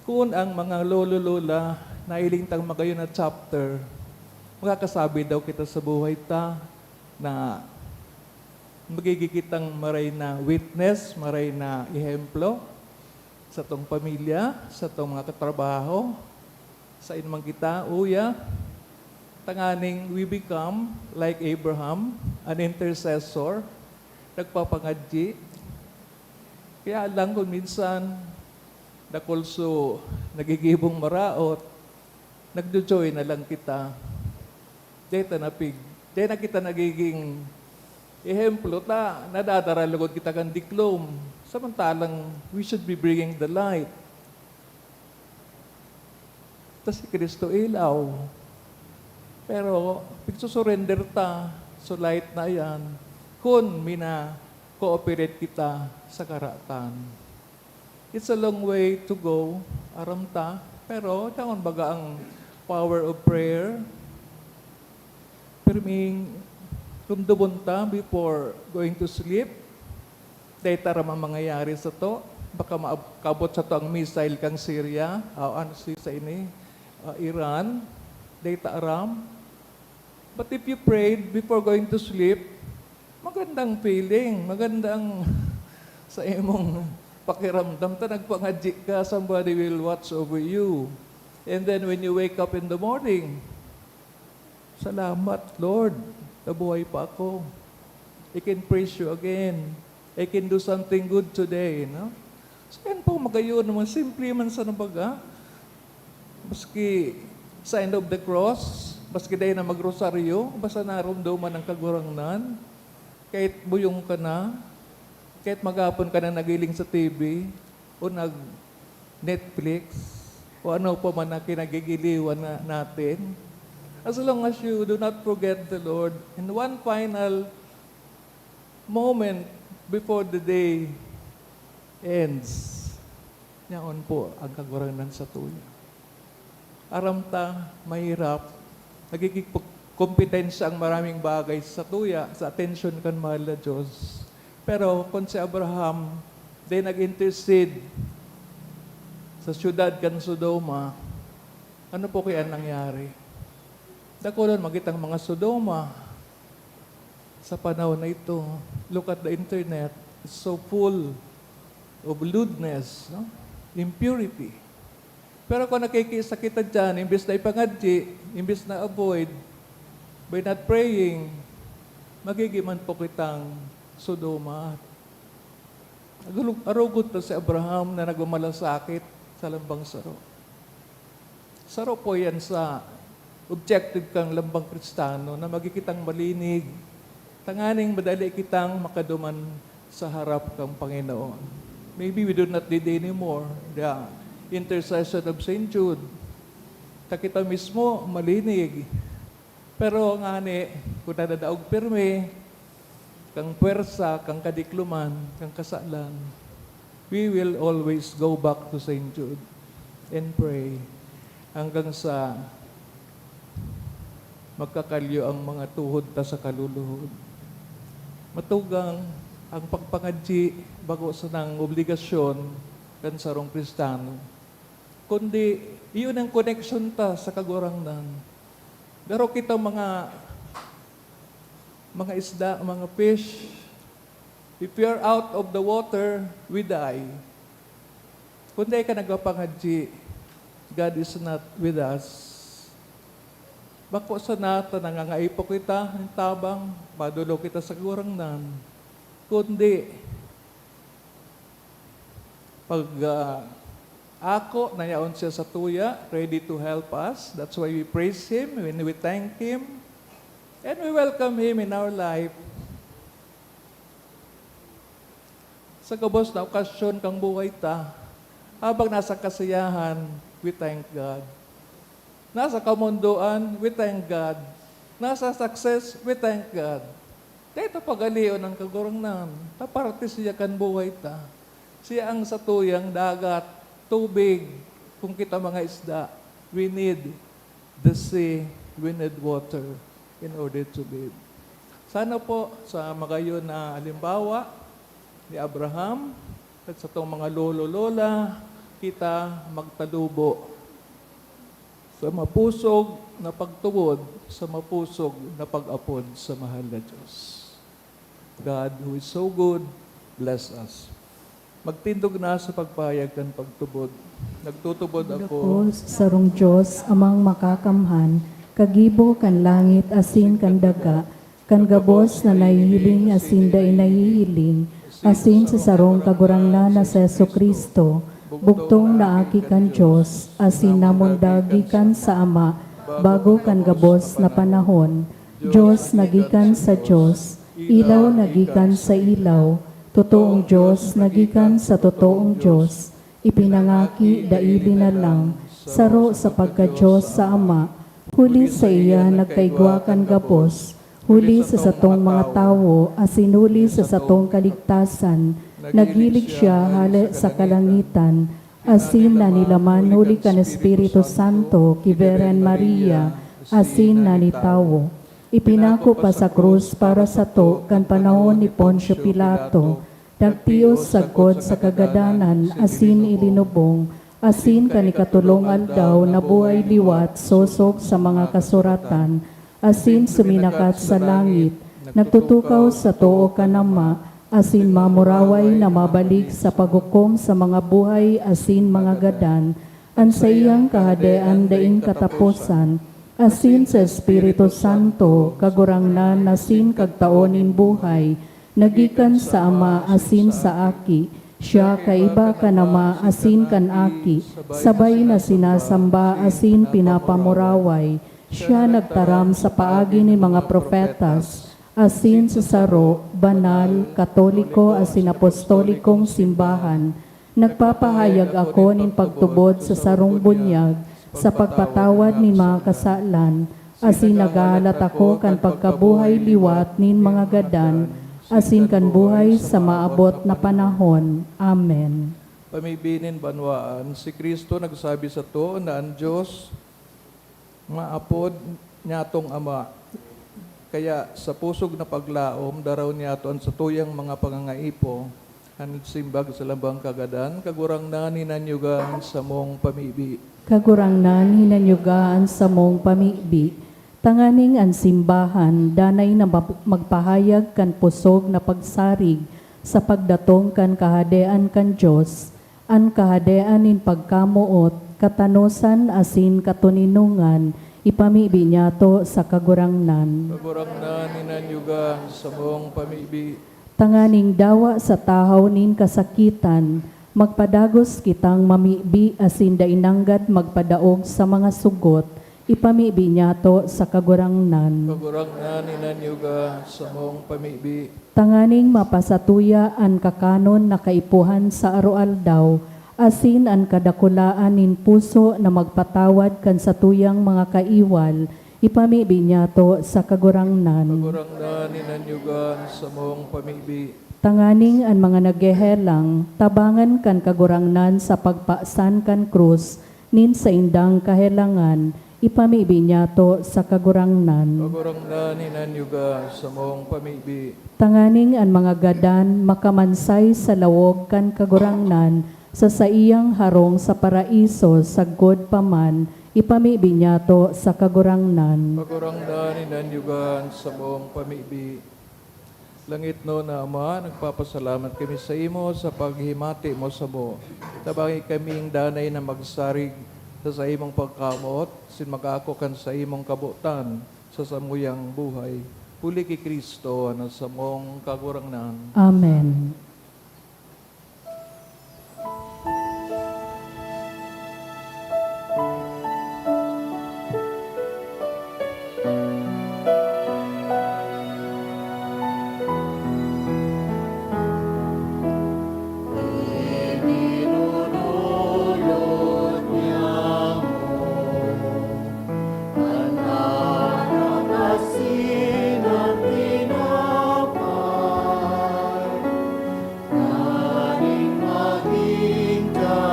Kung ang mga lolo-lola na ilintang magayon na chapter, makakasabi daw kita sa buhay ta na magigikitang maray na witness, maray na ehemplo sa tong pamilya, sa tong mga katrabaho, sa inumang kita, uya, tanganing we become like Abraham, an intercessor, nagpapangadji. Kaya lang kung minsan, nakulso, nagigibong maraot, nagdujoy na lang kita. Dito na kita nagiging ehemplo ta, nadadaralagod kita kan diklom. Samantalang, we should be bringing the light. Tas si Kristo ilaw. Pero, pagsusurrender ta, so light na yan, kung cooperate kita sa karatan. It's a long way to go, aramta, pero taon baga ang power of prayer. Pirming rumdubon ta before going to sleep. Dahil taramang mangyayari sa to. Baka makabot sa to ang missile kang Syria, sa Iran. Dahil taram. But if you prayed before going to sleep, magandang feeling, magandang sa imong pakiramdam ta, nagpangadji ka, somebody will watch over you. And then when you wake up in the morning, salamat, Lord, nabuhay pa ako. I can praise you again. I can do something good today, no? So yan po, magayon naman, simple man sa nabaga. Maski sign of the cross, maski dahil na magrosaryo, basta narumduman ang kagurangnan, kahit buyong ka na, kahit magapon ka na nagiling sa TV, o nag-Netflix, o ano pa man na kinagigiliwan natin, as long as you do not forget the Lord, in one final moment before the day ends, yaon po ang kaguranan sa tuya. Aramta, mahirap, nagiging kompetensya ang maraming bagay sa tuya, sa attention kan mahal na Diyos. Pero kung si Abraham, di nag-intercede sa syudad kan Sodoma, ano po kaya nangyari? Dakulan magitang mga Sodoma sa panahon na ito. Look at the internet. It's so full of lewdness, no? Impurity. Pero kung nakikisa kita dyan, imbis na ipangadji, imbis na avoid, by not praying, magigiman po kitang Sodoma. Arugot na si Abraham na nagmamalasakit sa lambang saro. Saro po yan sa objective kang lambang Kristiyano na magikitang malinig, tanganing madali kitang makaduman sa harap kang Panginoon. Maybe we do not need anymore the intercession of St. Jude. Takita mismo malinig. Pero ngani, kung nadadaog pirme, kang puwersa, kang kadikluman, kang kasalan, we will always go back to St. Jude and pray hanggang sa magkakalyo ang mga tuhod ta sa kaluluhod. Matugang ang pagpangadji bago sa nang obligasyon kan sarong Kristiyano. Kundi, iyon ang connection ta sa kagurangnan. Pero kita mga isda, mga fish, if we are out of the water, we die. Kundi ka nagpapangadji, God is not with us. Bako sa nata, nangangaipo kita, ng tabang, madulo kita sa gurangnan. Kundi, pag ako, nayaon siya sa tuya, ready to help us. That's why we praise Him, when we thank Him, and we welcome Him in our life. Sa kabos na okasyon kang buhay ta, habang nasa kasiyahan, we thank God. Nasa kamunduan, we thank God. Nasa success, we thank God. Dito pagalion ng kagurangnan, taparte siya kan buhay ta. Siya ang satuyang dagat, tubig, kung kita mga isda, we need the sea, we need water in order to live. Sana po sa magayon na halimbawa ni Abraham at sa itong mga lolo-lola, kita magtalubo sa mapusog na pagtuwod, sa mapusog na pag-apod sa mahal na Diyos. God, who is so good, bless us. Magtindog na sa pagpayag kan pagtubod. Nagtutubod ako. Ako sarong Diyos amang makakamhan, kagibo kan langit asin kan daga, kan gabos na nahihiling asin da nahihiling, asin sa sarong kagurangnan na sa Jesucristo, bugtong na aki kan Diyos, asin namundagi kan sa Ama, bago kan gabos na panahon. Diyos nagikan sa Diyos, ilaw nagikan sa ilaw, totoong Diyos nagikan sa totoong Diyos, ipinangaki daili na lang, saro sa pagka-Diyos sa Ama, huli sa iya nagkaigwa kan gabos, huli sa satong mga tawo, asinuli sa satong kaligtasan, naghilig siya hali sa kalangitan, asin na nilaman huli kan Espiritu Santo, kiberen Maria, asin na ni tawo. Ipinako pa sa krus para sa to kan panahon ni Poncio Pilato, dagtiyos sagkod sa kagadanan, asin ilinubong, asin kanikatulong aldaw na buhay liwat sosok sa mga kasuratan, asin suminakat sa langit, nagtutukaw sa too kanama, asin mamuraway na mabalik sa paghukom sa mga buhay, asin mga gadan, ang sa iyang kahadean daing katapusan, asin sa Espiritu Santo, kagurangnan asin kagtaonin buhay, nagikan sa Ama asin sa Aki, siya kaiba kanama asin kan Aki, sabay na sinasamba asin pinapamuraway, siya nagtaram sa paagi ni mga profetas, asin sa saro, banal, katoliko asin apostolikong simbahan, nagpapahayag ako nin pagtubod sa sarong bunyag, sa pagpatawad ni mga kasalan, asin nagahalat ako kan pagkabuhay liwat nin mga gadan, asin kan buhay sa maabot na panahon. Amen. Pamibinin banwaan, si Kristo nagsabi sa to na ang Diyos maapod niyatong Ama. Kaya sa pusog na paglaom, daraw niyaton sa tuyang mga pangangaipo, hanid simbag sa lambang kagadan, kagurang na ninanyugan sa mong pamibi. Kagurangnan hinanyugaan sa mong pamibi, tanganing ang simbahan, danay na magpahayag kan pusog na pagsarig sa pagdatong kan kahadean kan Diyos, an kahadean in pagkamuot, katanosan asin katuninungan, ipamibi niya to sa kagurangnan. Kagurang na ninanyugan sa mong pamibi. Tanganing dawa sa tahaw nin kasakitan, magpadagos kitang mamibi asin dainanggad magpadaog sa mga sugot, ipamibi niyato sa kagurangnan. Kagurangnan inanyuga sa mong pamibi. Tanganing mapasatuya an kakanon na kaipuhan sa aroaldaw, asin an kadakulaan nin puso na magpatawad kan sa tuyang mga kaiwal, ipamibi niyato sa kagurangnan. Kagurangnan inanyugan sa mong pamibi. Tanganing an mga naggehelang, tabangan kan kagurangnan sa pagpaasan kan krus, nin sa indang kahelangan, ipamibi niyato sa kagurangnan. Kagurangnan inanyuga sa mong pamibi. Tanganing an mga gadan makamansay sa lawog kan kagurangnan, sa saiyang harong sa paraiso sagod paman, ipamibi niyato sa kagurangnan. Kagurangnan inanyugan sa mong pamibi. Langit no na Ama, nagpapasalamat kami sa imo sa paghimati mo sa mo. Tabangi kaming danay na magsarig sa imong pagkamot, sin mag-ako kan sa imong kabutan sa samuyang buhay. Puli kay Kristo na sa mong kagurangnan. Amen. Dinudulot niya mo, anak ng asin at tinapay, kaning maging kakanon,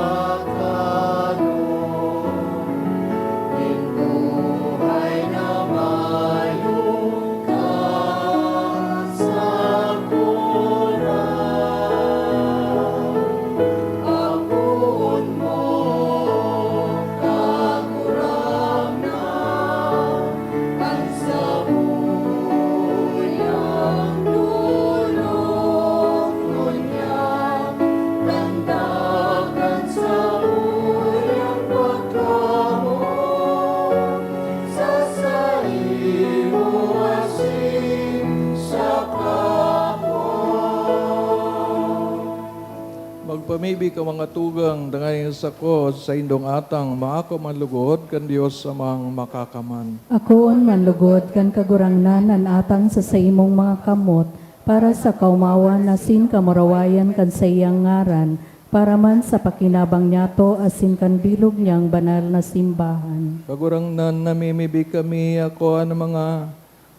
in buhay na mayong kasaguran. Apuun mo, kagurangnan, ang sabuyang dulot ngunyan, landakan sa uyang pagkamot, sa saimo asin sa kapwa. Magpamibi ka mga tugang dangayin sa ko sa indong atang maako manlugod kan Dios amang makakaman. Akoon manlugod kan kagurangnan an atang sa imong mga kamot, para sa kaumawan asin kamurawayan kan sa iyang ngaran, para man sa pakinabang niyato asin kan bilog niyang banal na simbahan. Kagurangnan namimibi kami ako ang mga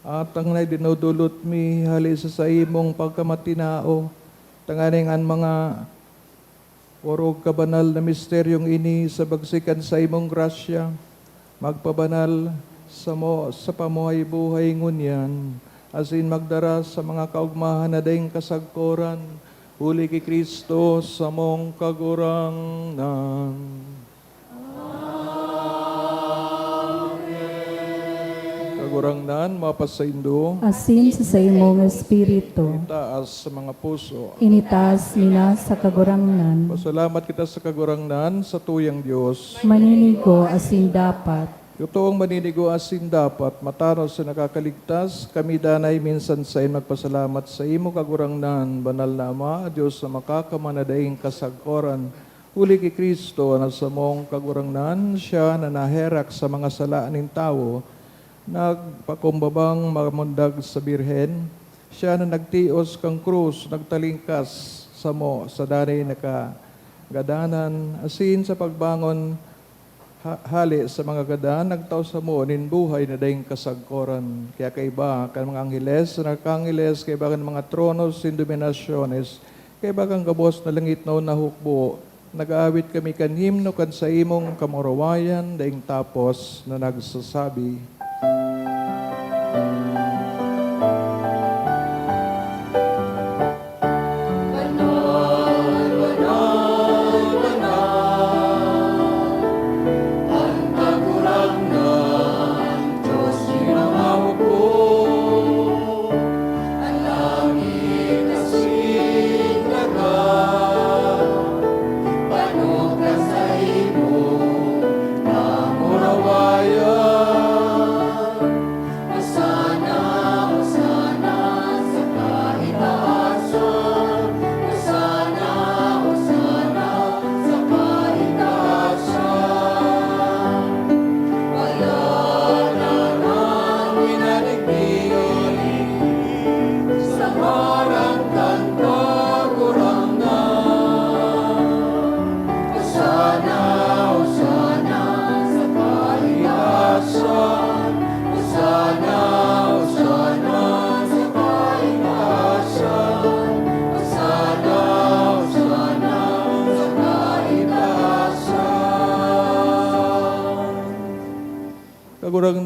atang na dinudulot mi hali sa imong pagkamatinao. Tanganing an mga orog kabanal na misteryong ini sa bagsikan sa imong grasya, magpabanal sa mo sa pamuhay buhay ngunyan, asin magdara sa mga kaugmahan na daing kasagkoran, uli kay Kristo sa mong kagurangnan. Kagurangnan, mapasaindo, Asin sa imong espiritu, taas sa mga puso. initas nina sa kagurangnan, Pasalamat kita sa kagurangnan sa tuyang Diyos. maninigo asin dapat, Totoong maninigo asin dapat, matanaw sa nakakaligtas, kami danay minsan sa magpasalamat sa imo kagurangnan, banal na Ama, Diyos sa makakamanadaing kasagkoran. Uli kay Kristo na sa mong kagurangnan, siya na naherak sa mga salaan ng tao, nagpakumbabang mamundag sa birhen, siya na nagtios kang krus, nagtalingkas sa mo, sa danay nakagadanan, asin sa pagbangon hali sa mga gadan, nagtaw sa mo, nin buhay na daing kasagkoran. Kaya kaiba, kan mga angheles, nakangheles, kaiba kan mga tronos, sin dominasyones, kaiba kang kabos na langit na nahukbo, nag-aawit kami kan himno kan sa imong kamurawayan, daing tapos na nagsasabi,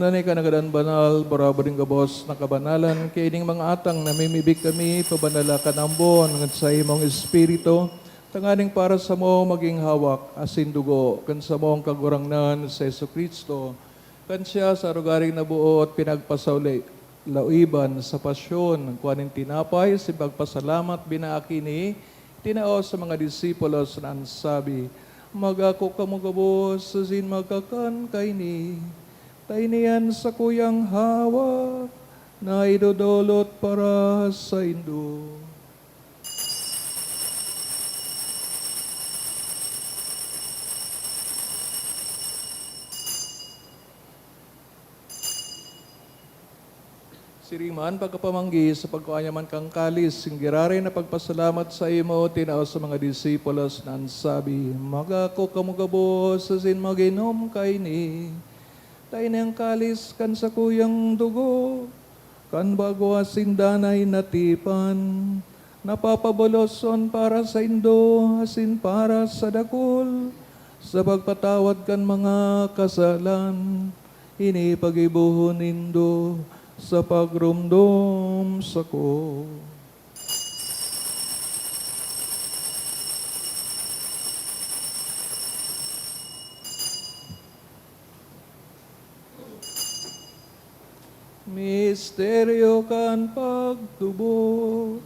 nanay ka nagadan banal, barabo rin gabos na kabanalan, kaya ining mga atang namimibig kami, pabanala ka ng buwan, ngan sa imong espiritu, tanganing para sa mo maging hawak, asin dugo, kan sa mong kagurangnan sa Yesu Kristo, kan siya sa rugaring nabuo at pinagpasauli, lauiban sa pasyon, kuhanin tinapay, si pagpasalamat, binaaki ni, tinao sa mga disipulos na ansabi, magako kamugabos, asin magkakan kay ni, tayo niyan sa kuyang hawak na idodolot para sa Indo. Siriman, pagkapamanggi sa pagkuanyaman kang kalis, singgirari na pagpasalamat sa imo, tinao sa mga disipulos na ansabi, magako kamugabos, asin maginom kay ni, tayo niyang kalis kan sa kuyang dugo, kan bago asin danay natipan, napapaboloson para sa Indo, asin para sa dakol, sa pagpatawad kan mga kasalan, inipagibuhon Indo, sa pagrumdom sa ko. Misteryo kan pagtubo.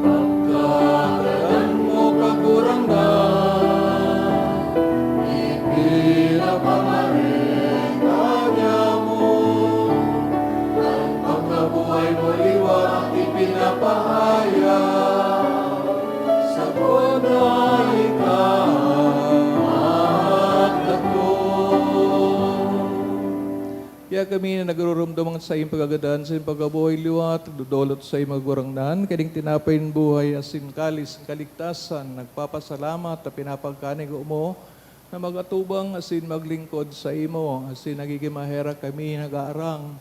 Pagkakalan mo kakurang na, ipinapamaritanya mo, ang pagkabuhay mo liwat ipinapahaya, sa kunay ka. Kaya kami na nagururumdamang sa iyong pagagadan, sa iyong pagkabuhay liwat, dudolot sa iyong magurangnan, kading tinapayin buhay, asin kalis, kaligtasan, nagpapasalamat, at pinapagkanig mo, na magatubang, asin maglingkod sa imo, asin nagigimahera kami nag-aarang,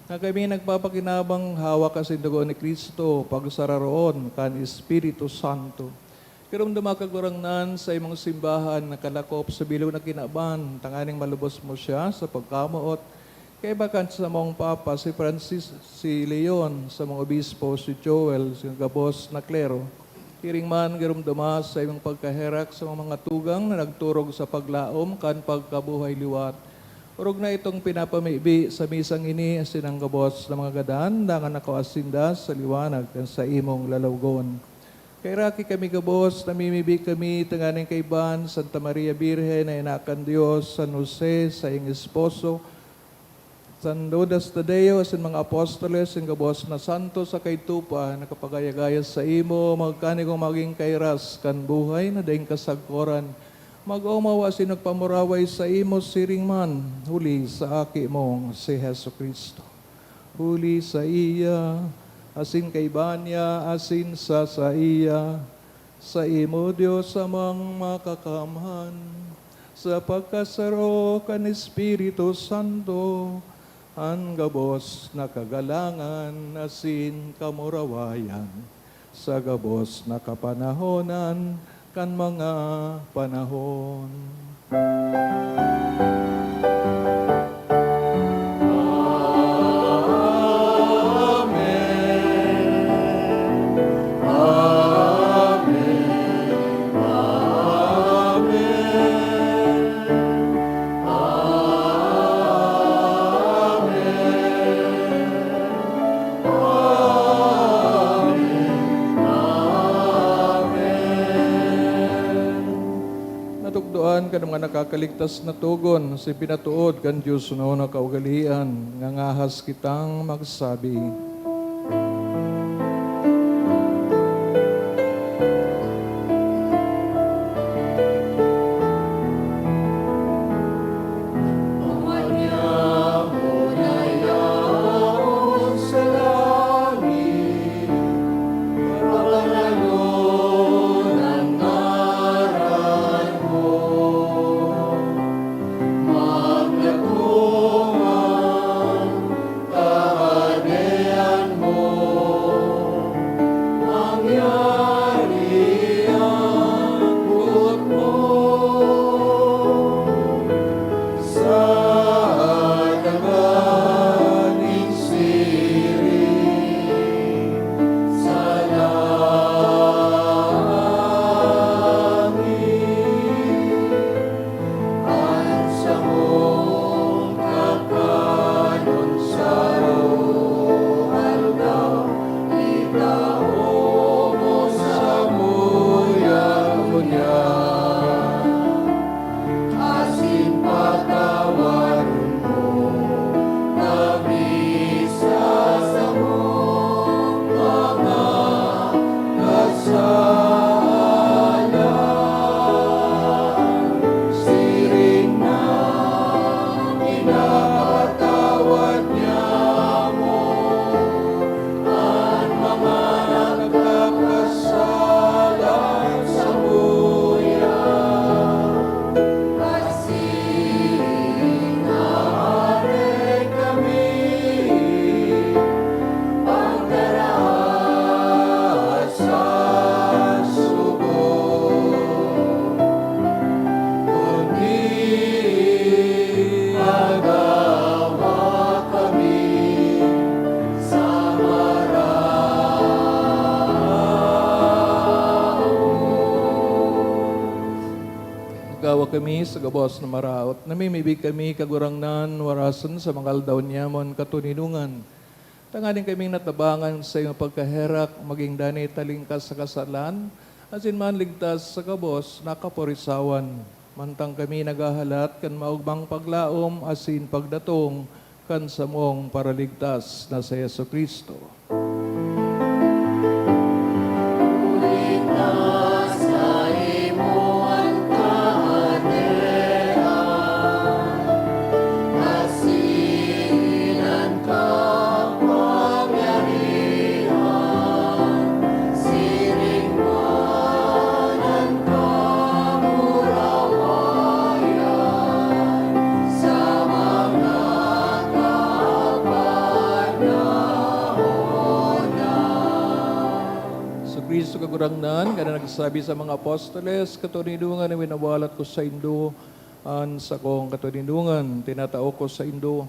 na kami nagpapakinabang hawak asin dugo ni Kristo, pagsararoon, kan Espiritu Santo. Kiram dumakagurangnan sa imong simbahan, nakalakop sa bilog na kinaban, tanganing malubos mo siya sa pagkamuot, kay bakan sa mong Papa, si Francis, si Leon, sa mga obispo, si Joel, si Gabos na klero. Kiring man, girum dumas sa imong pagkaherak sa mga tugang na nagturog sa paglaom, kan pagkabuhay liwat. Urog na itong pinapamibi sa misang ini, asinang Gabos na mga gadan, dangan nakawasinda sa liwanag, kan sa imong lalawgon. Kay Raki kami Gabos, namimibi kami, tanganing kay Ban, Santa Maria Birhen, na inakan Diyos, San Jose, sa iyong esposo, San Judas Tadeo, asin mga apostoles, ang Gabos na santo sa kay Tupa, nakapagayagayas sa imo, magkanigong maging kairas, kan buhay na daing kasagkoran, mag-umawa asin nagpamuraway sa imo siring man, huli sa aki mong si Heso Kristo. Huli sa iya, asin kay Banya, asin sa iya, sa imo Diyos amang makakamhan, sa pagkasaro kan Espiritu Santo, ang Gabos na kagalangan, asin kamurawayan, sa Gabos na kapanahonan, kan mga panahon. Natugduan ka ng mga nakakaligtas na tugon, si pinatuod kan Diyos no na kaugalian, nga ngahas kitang magsabi. Magnatungan, tahanean, kami sa gabos na maraot. Namimibig kami kagurangnan, warasan sa mga aldaw niyamon katuninungan. Tanganin kaming natabangan sa iyong pagkaherak, maging dani talingkas sa kasalan, asin man ligtas sa gabos, nakaporisawan. Mantang kami nagahalat, kan maugmang paglaom, asin pagdatong, kan samong paraligtas na sa Yeso Kristo. Kristo kagurangnan, kada nagsabi sa mga apostoles, katuninungan na winawalat ko sa Indo, sa kong katuninungan, tinatao ko sa Indo.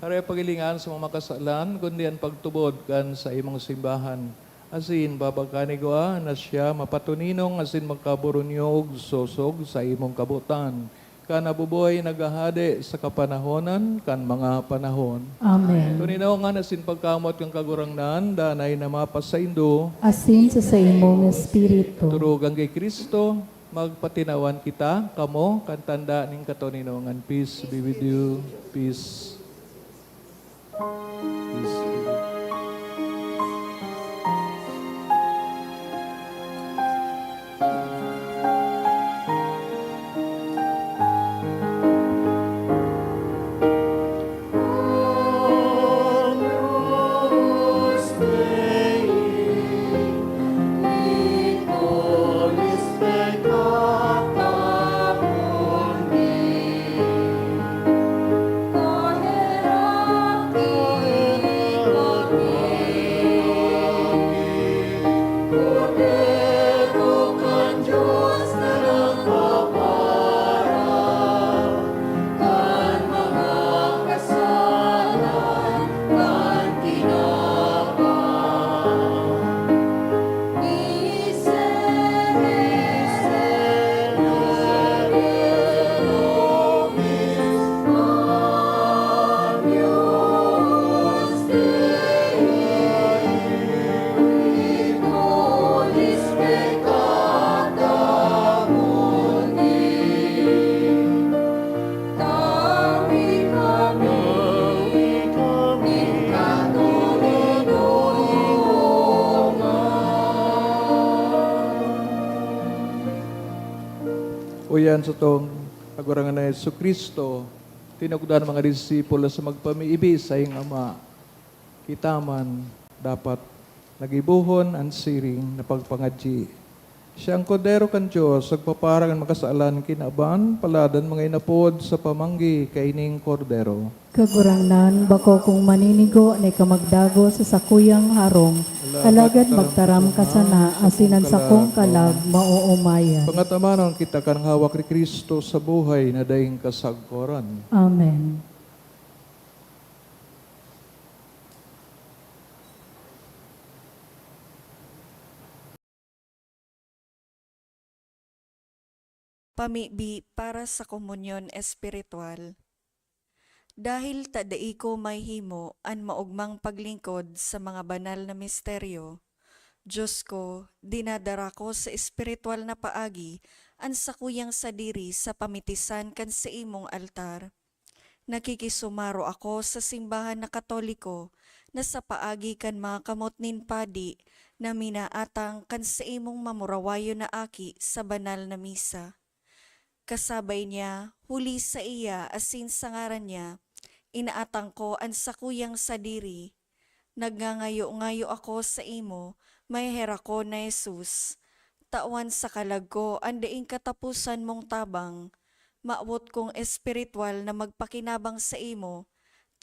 Haray pagilingan sa mga makasalan, kundi ang pagtubod kan sa imong simbahan. Asin, babagkanigwa na siya mapatuninong, asin magkaburunyog, sosog sa imong kabutan. Kanabuboy nagahade sa kapanahonan, kan mga panahon. Amen. Tuninaw nga nasin pagkamot kang kagurangnan, danay na mapas sa Indo, Asin sa imong espiritu. turugang kay Kristo, magpatinawan kita, kamo, kantanda ning katuninongan. Peace be with you. Peace. Peace be with you. Uyan sa tong kagurangan na Yesu Kristo, tinagdan mga disipulo sa magpamiibi sa iyong Ama. Kitaman dapat nagibuhon ang siring na pagpangadji. Siya ang kodero kan Diyos, agpaparang ang makasaalan kinaban, paladan mga inapod sa pamanggi kaining kordero. Kagurangnan, bako kung maninigo na kamagdago sa sakuyang harong, alagad magtaram ka sana, asin ang sakong kalag, mauumayan. Pangatamanon kita kanang hawak ni Kristo sa buhay na daing kasagkoran. Amen. Pamibi para sa komunyon espiritual. Dahil tadai ko may himo an maugmang paglingkod sa mga banal na misteryo, Diyos ko, dinadara ko sa espiritual na paagi an sakuyang sadiri sa pamitisan kan sa imong altar. Nakikisumaro ako sa simbahan na Katoliko na sa paagi kan mga kamot nin padi na minaatang kan sa imong mamurawayo na aki sa banal na misa. Kasabay niya, huli sa iya asin sa ngaran niya, inaatang ko ang sakuyang sadiri. Nagngangayo-ngayo ako sa imo, may hera ko na Jesus. Tawan sa kalag ko, ang daing katapusan mong tabang. Maawot kong espiritual na magpakinabang sa imo.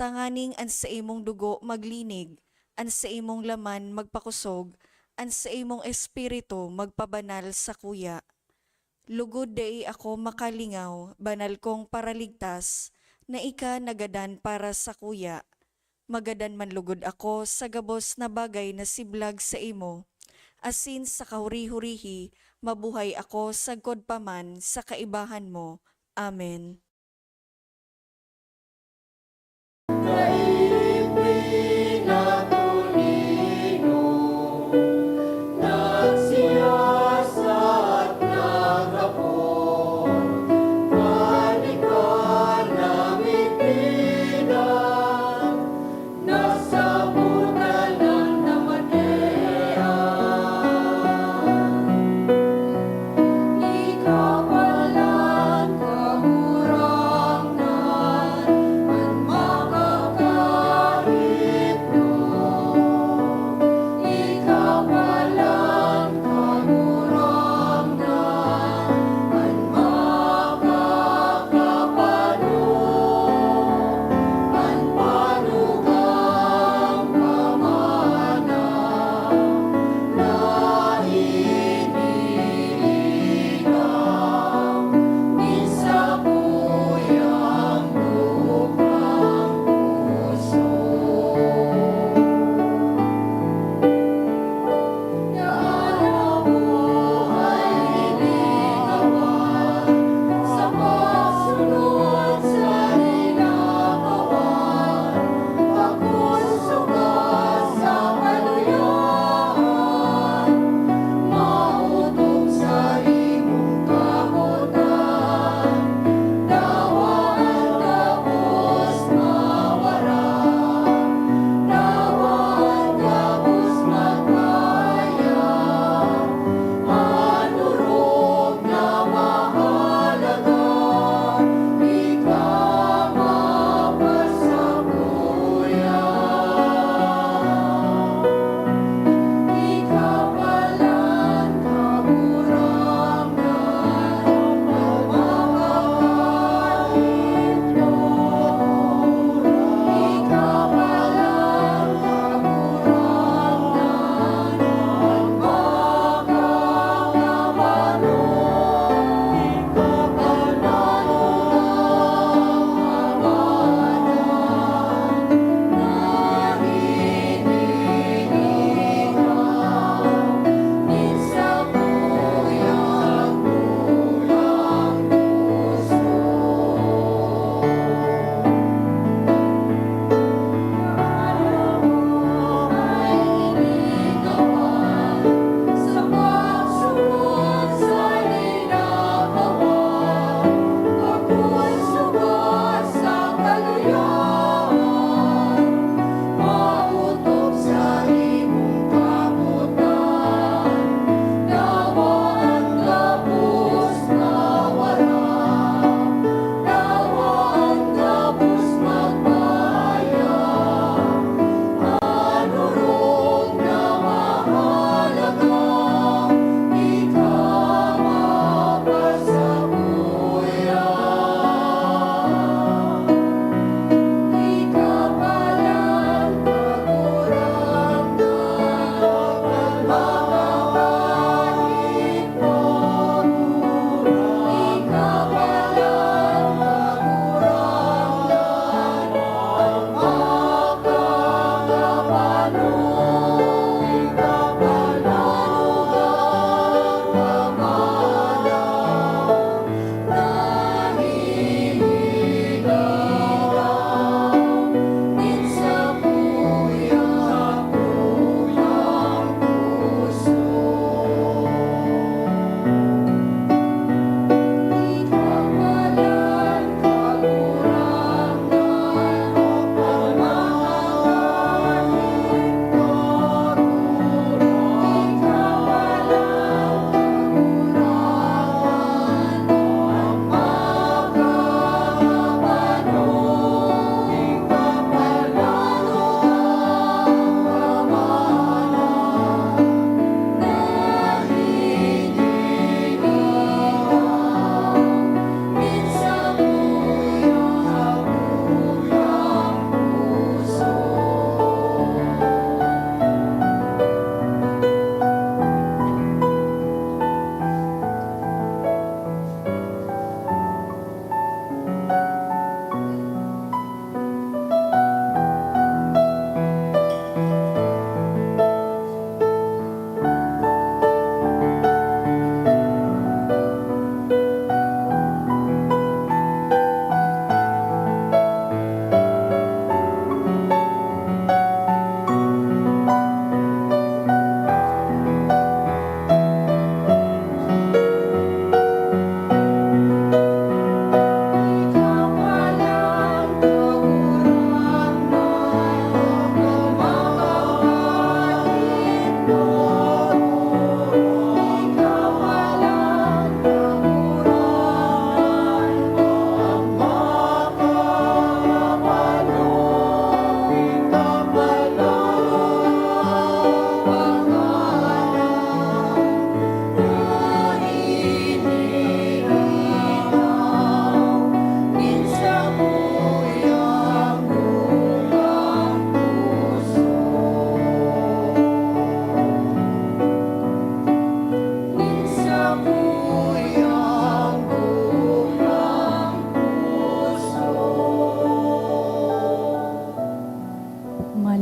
Tanganing ang sa imong dugo maglinig, ang sa imong laman magpakusog, ang sa imong espiritu magpabanal sa kuya. Lugod dai ako makalingaw, banal kong paraligtas, na ika nagadan para sa kuya. Magadan man lugod ako sa gabos na bagay na siblag sa imo. Asin sa kahuri-hurihi, mabuhay ako sa godpaman sa kaibahan mo. Amen. Daigdig na tulino, nagsiyasat nagapon, balikan namin pinag, nasabutan ng namadean. Ikaw walang kahura,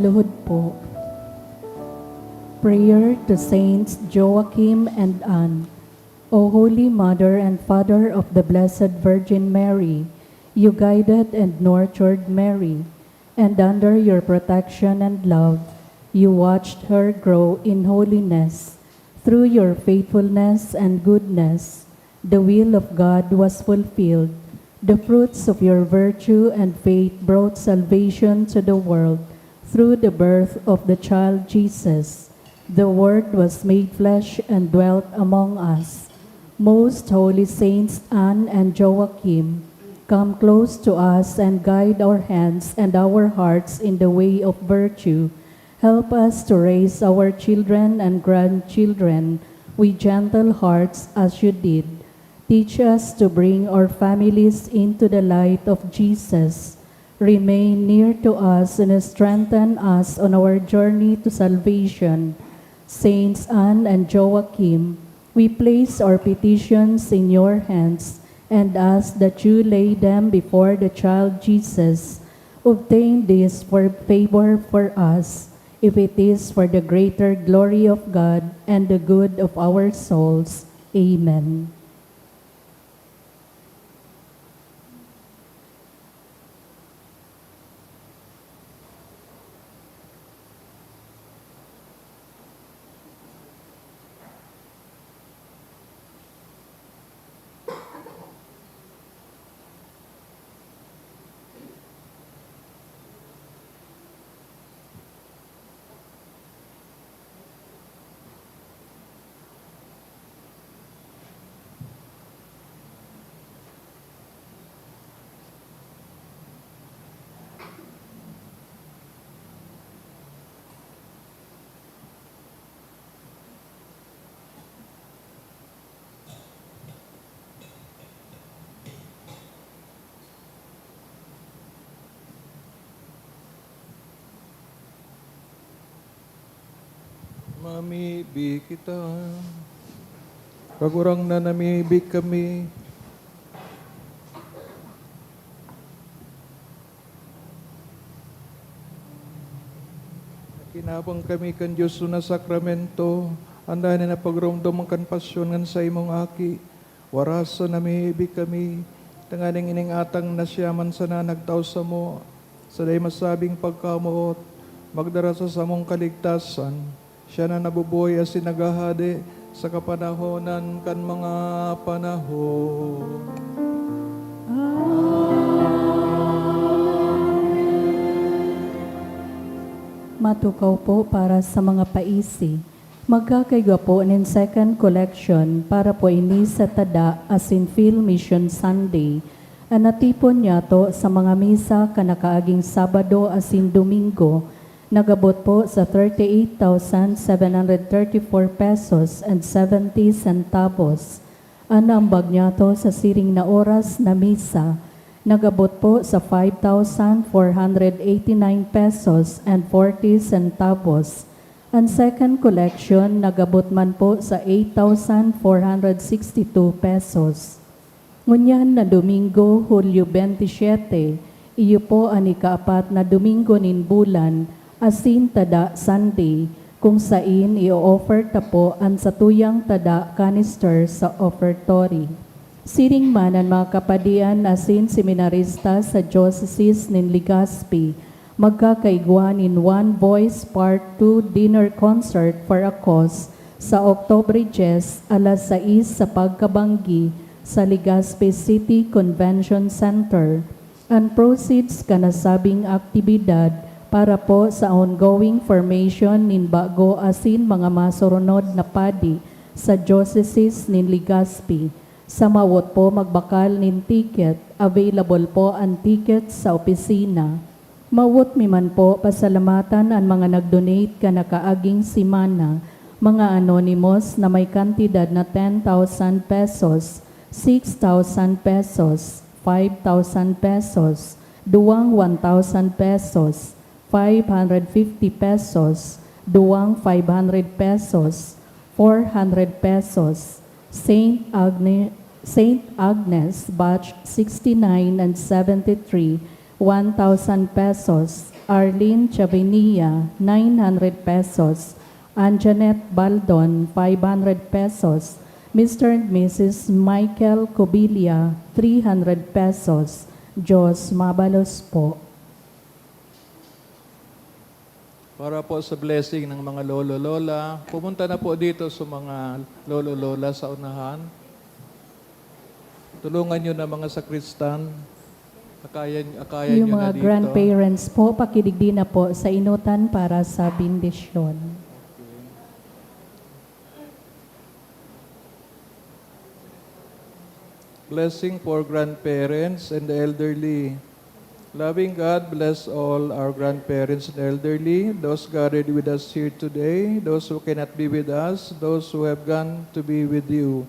Saluhod po. Prayer to Saints Joachim and Anne. O Holy Mother and Father of the Blessed Virgin Mary, you guided and nurtured Mary, and under your protection and love, you watched her grow in holiness. Through your faithfulness and goodness, the will of God was fulfilled. The fruits of your virtue and faith brought salvation to the world through the birth of the child Jesus. The Word was made flesh and dwelt among us. Most holy Saints Anne and Joachim, come close to us and guide our hands and our hearts in the way of virtue. Help us to raise our children and grandchildren with gentle hearts as you did. Teach us to bring our families into the light of Jesus. Remain near to us and strengthen us on our journey to salvation. Saints Anne and Joachim, we place our petitions in your hands and ask that you lay them before the child Jesus. Obtain this for favor for us, if it is for the greater glory of God and the good of our souls. Amen. Mamibig kita. Kagurang na namibig kami. Kinabang kami kan Diyos na sakramento. Anda na napagrumdum kan pasyon ngan sa imong aki. Waraso namibig kami. Tanganing ining atang nasyaman sa nanagtaw sa mo. Sa day masabing pagkamuot. Magdara sa samong kaligtasan. Siya na nabubuhay as sinagahade sa kapanahonan kan mga panahon. Matukaw po para sa mga paisi. Magkakaigwa po nin second collection para po ini sa tada as in Phil Mission Sunday. Anatipon niya to sa mga misa kanakaaging Sabado as in Domingo. Nagabot po sa 38,734 pesos and 70 centavos. Anambag niya to sa siring na oras na misa. Nagabot po sa 5,489 pesos and 40 centavos. Ang second collection nagabot man po sa 8,462 pesos. Ngunyan na Domingo, Hulyo 27, iyo po ang ikaapat na Domingo nin bulan, asin tada Sunday, kung sain i-offer ta po ang satuyang tada canister sa offertory. Siring man ang mga kapadian asin seminarista sa Diocese nin Legazpi, magkakaigwa in One Voice Part 2 Dinner Concert for a Cause sa October 10, alas 6 sa Pagkabanggi sa Legazpi City Convention Center. Ang proceeds kanasabing aktibidad para po sa ongoing formation nin bago asin mga masurunod na padi sa Diocese nin Legazpi. Sa mawot po magbakal nin ticket, available po ang ticket sa opisina. Mawot miman po pasalamatan ang mga nagdonate kanakaaging simana, mga anonymous na may kantidad na 10,000 pesos, 6,000 pesos, 5,000 pesos, duwang 1,000 pesos, 550 pesos, duwang 500 pesos, 400 pesos, Saint Agnes, Batch 69 and 73, 1,000 pesos. Arlene Chavenia, 900 pesos. Anjanet Baldon, 500 pesos. Mr. and Mrs. Michael Cobilia, 300 pesos. Diyos Mabalos po. Para po sa blessing ng mga lolo-lola, pumunta na po dito sa mga lolo-lola sa unahan. Tulungan nyo na mga sakristan. Akayan Yung nyo mga na dito. grandparents po, pakidigdi na po sa inutan para sa bindisyon. Blessing for grandparents and the elderly. Loving God, bless all our grandparents and elderly, those gathered with us here today, those who cannot be with us, those who have gone to be with you.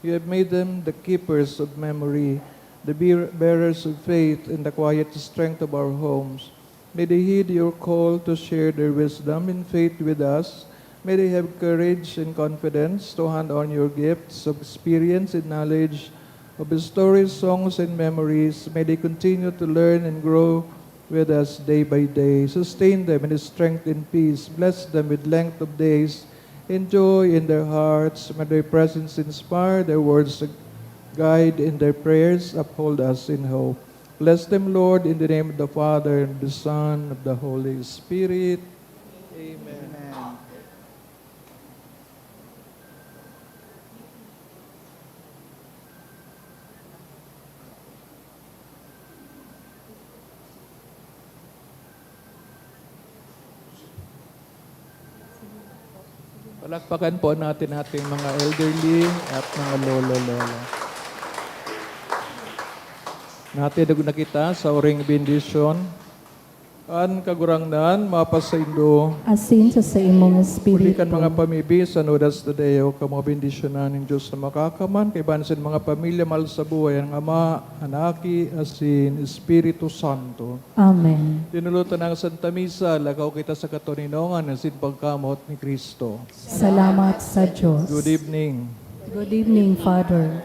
You have made them the keepers of memory, the bearers of faith in the quiet strength of our homes. May they heed your call to share their wisdom and faith with us. May they have courage and confidence to hand on your gifts of experience and knowledge, of the stories, songs, and memories. May they continue to learn and grow with us day by day. Sustain them in strength and peace. Bless them with length of days and joy in their hearts. May their presence inspire, their words guide, and their prayers uphold us in hope. Bless them, Lord, in the name of the Father, and the Son, and of the Holy Spirit. Amen. Palakpakan po natin ating mga elderly at mga lolo-lola. Natin na kita sa oring bendisyon. An kagurangnan, mapasaindo. Asin sa imong espiritu. Pulikan mga pamibi, sanudas na dayo, kamo bendisyonan ng Diyos na makakaman, kay bansin mga pamilya, mahal sa buhay, ang Ama, Anaki, Asin, Espiritu Santo. Amen. Dinulutan ng Santa Misa, lakaw kita sa katuninongan, asin pagkamot ni Kristo. Salamat sa Diyos. Good evening. Good evening, Father.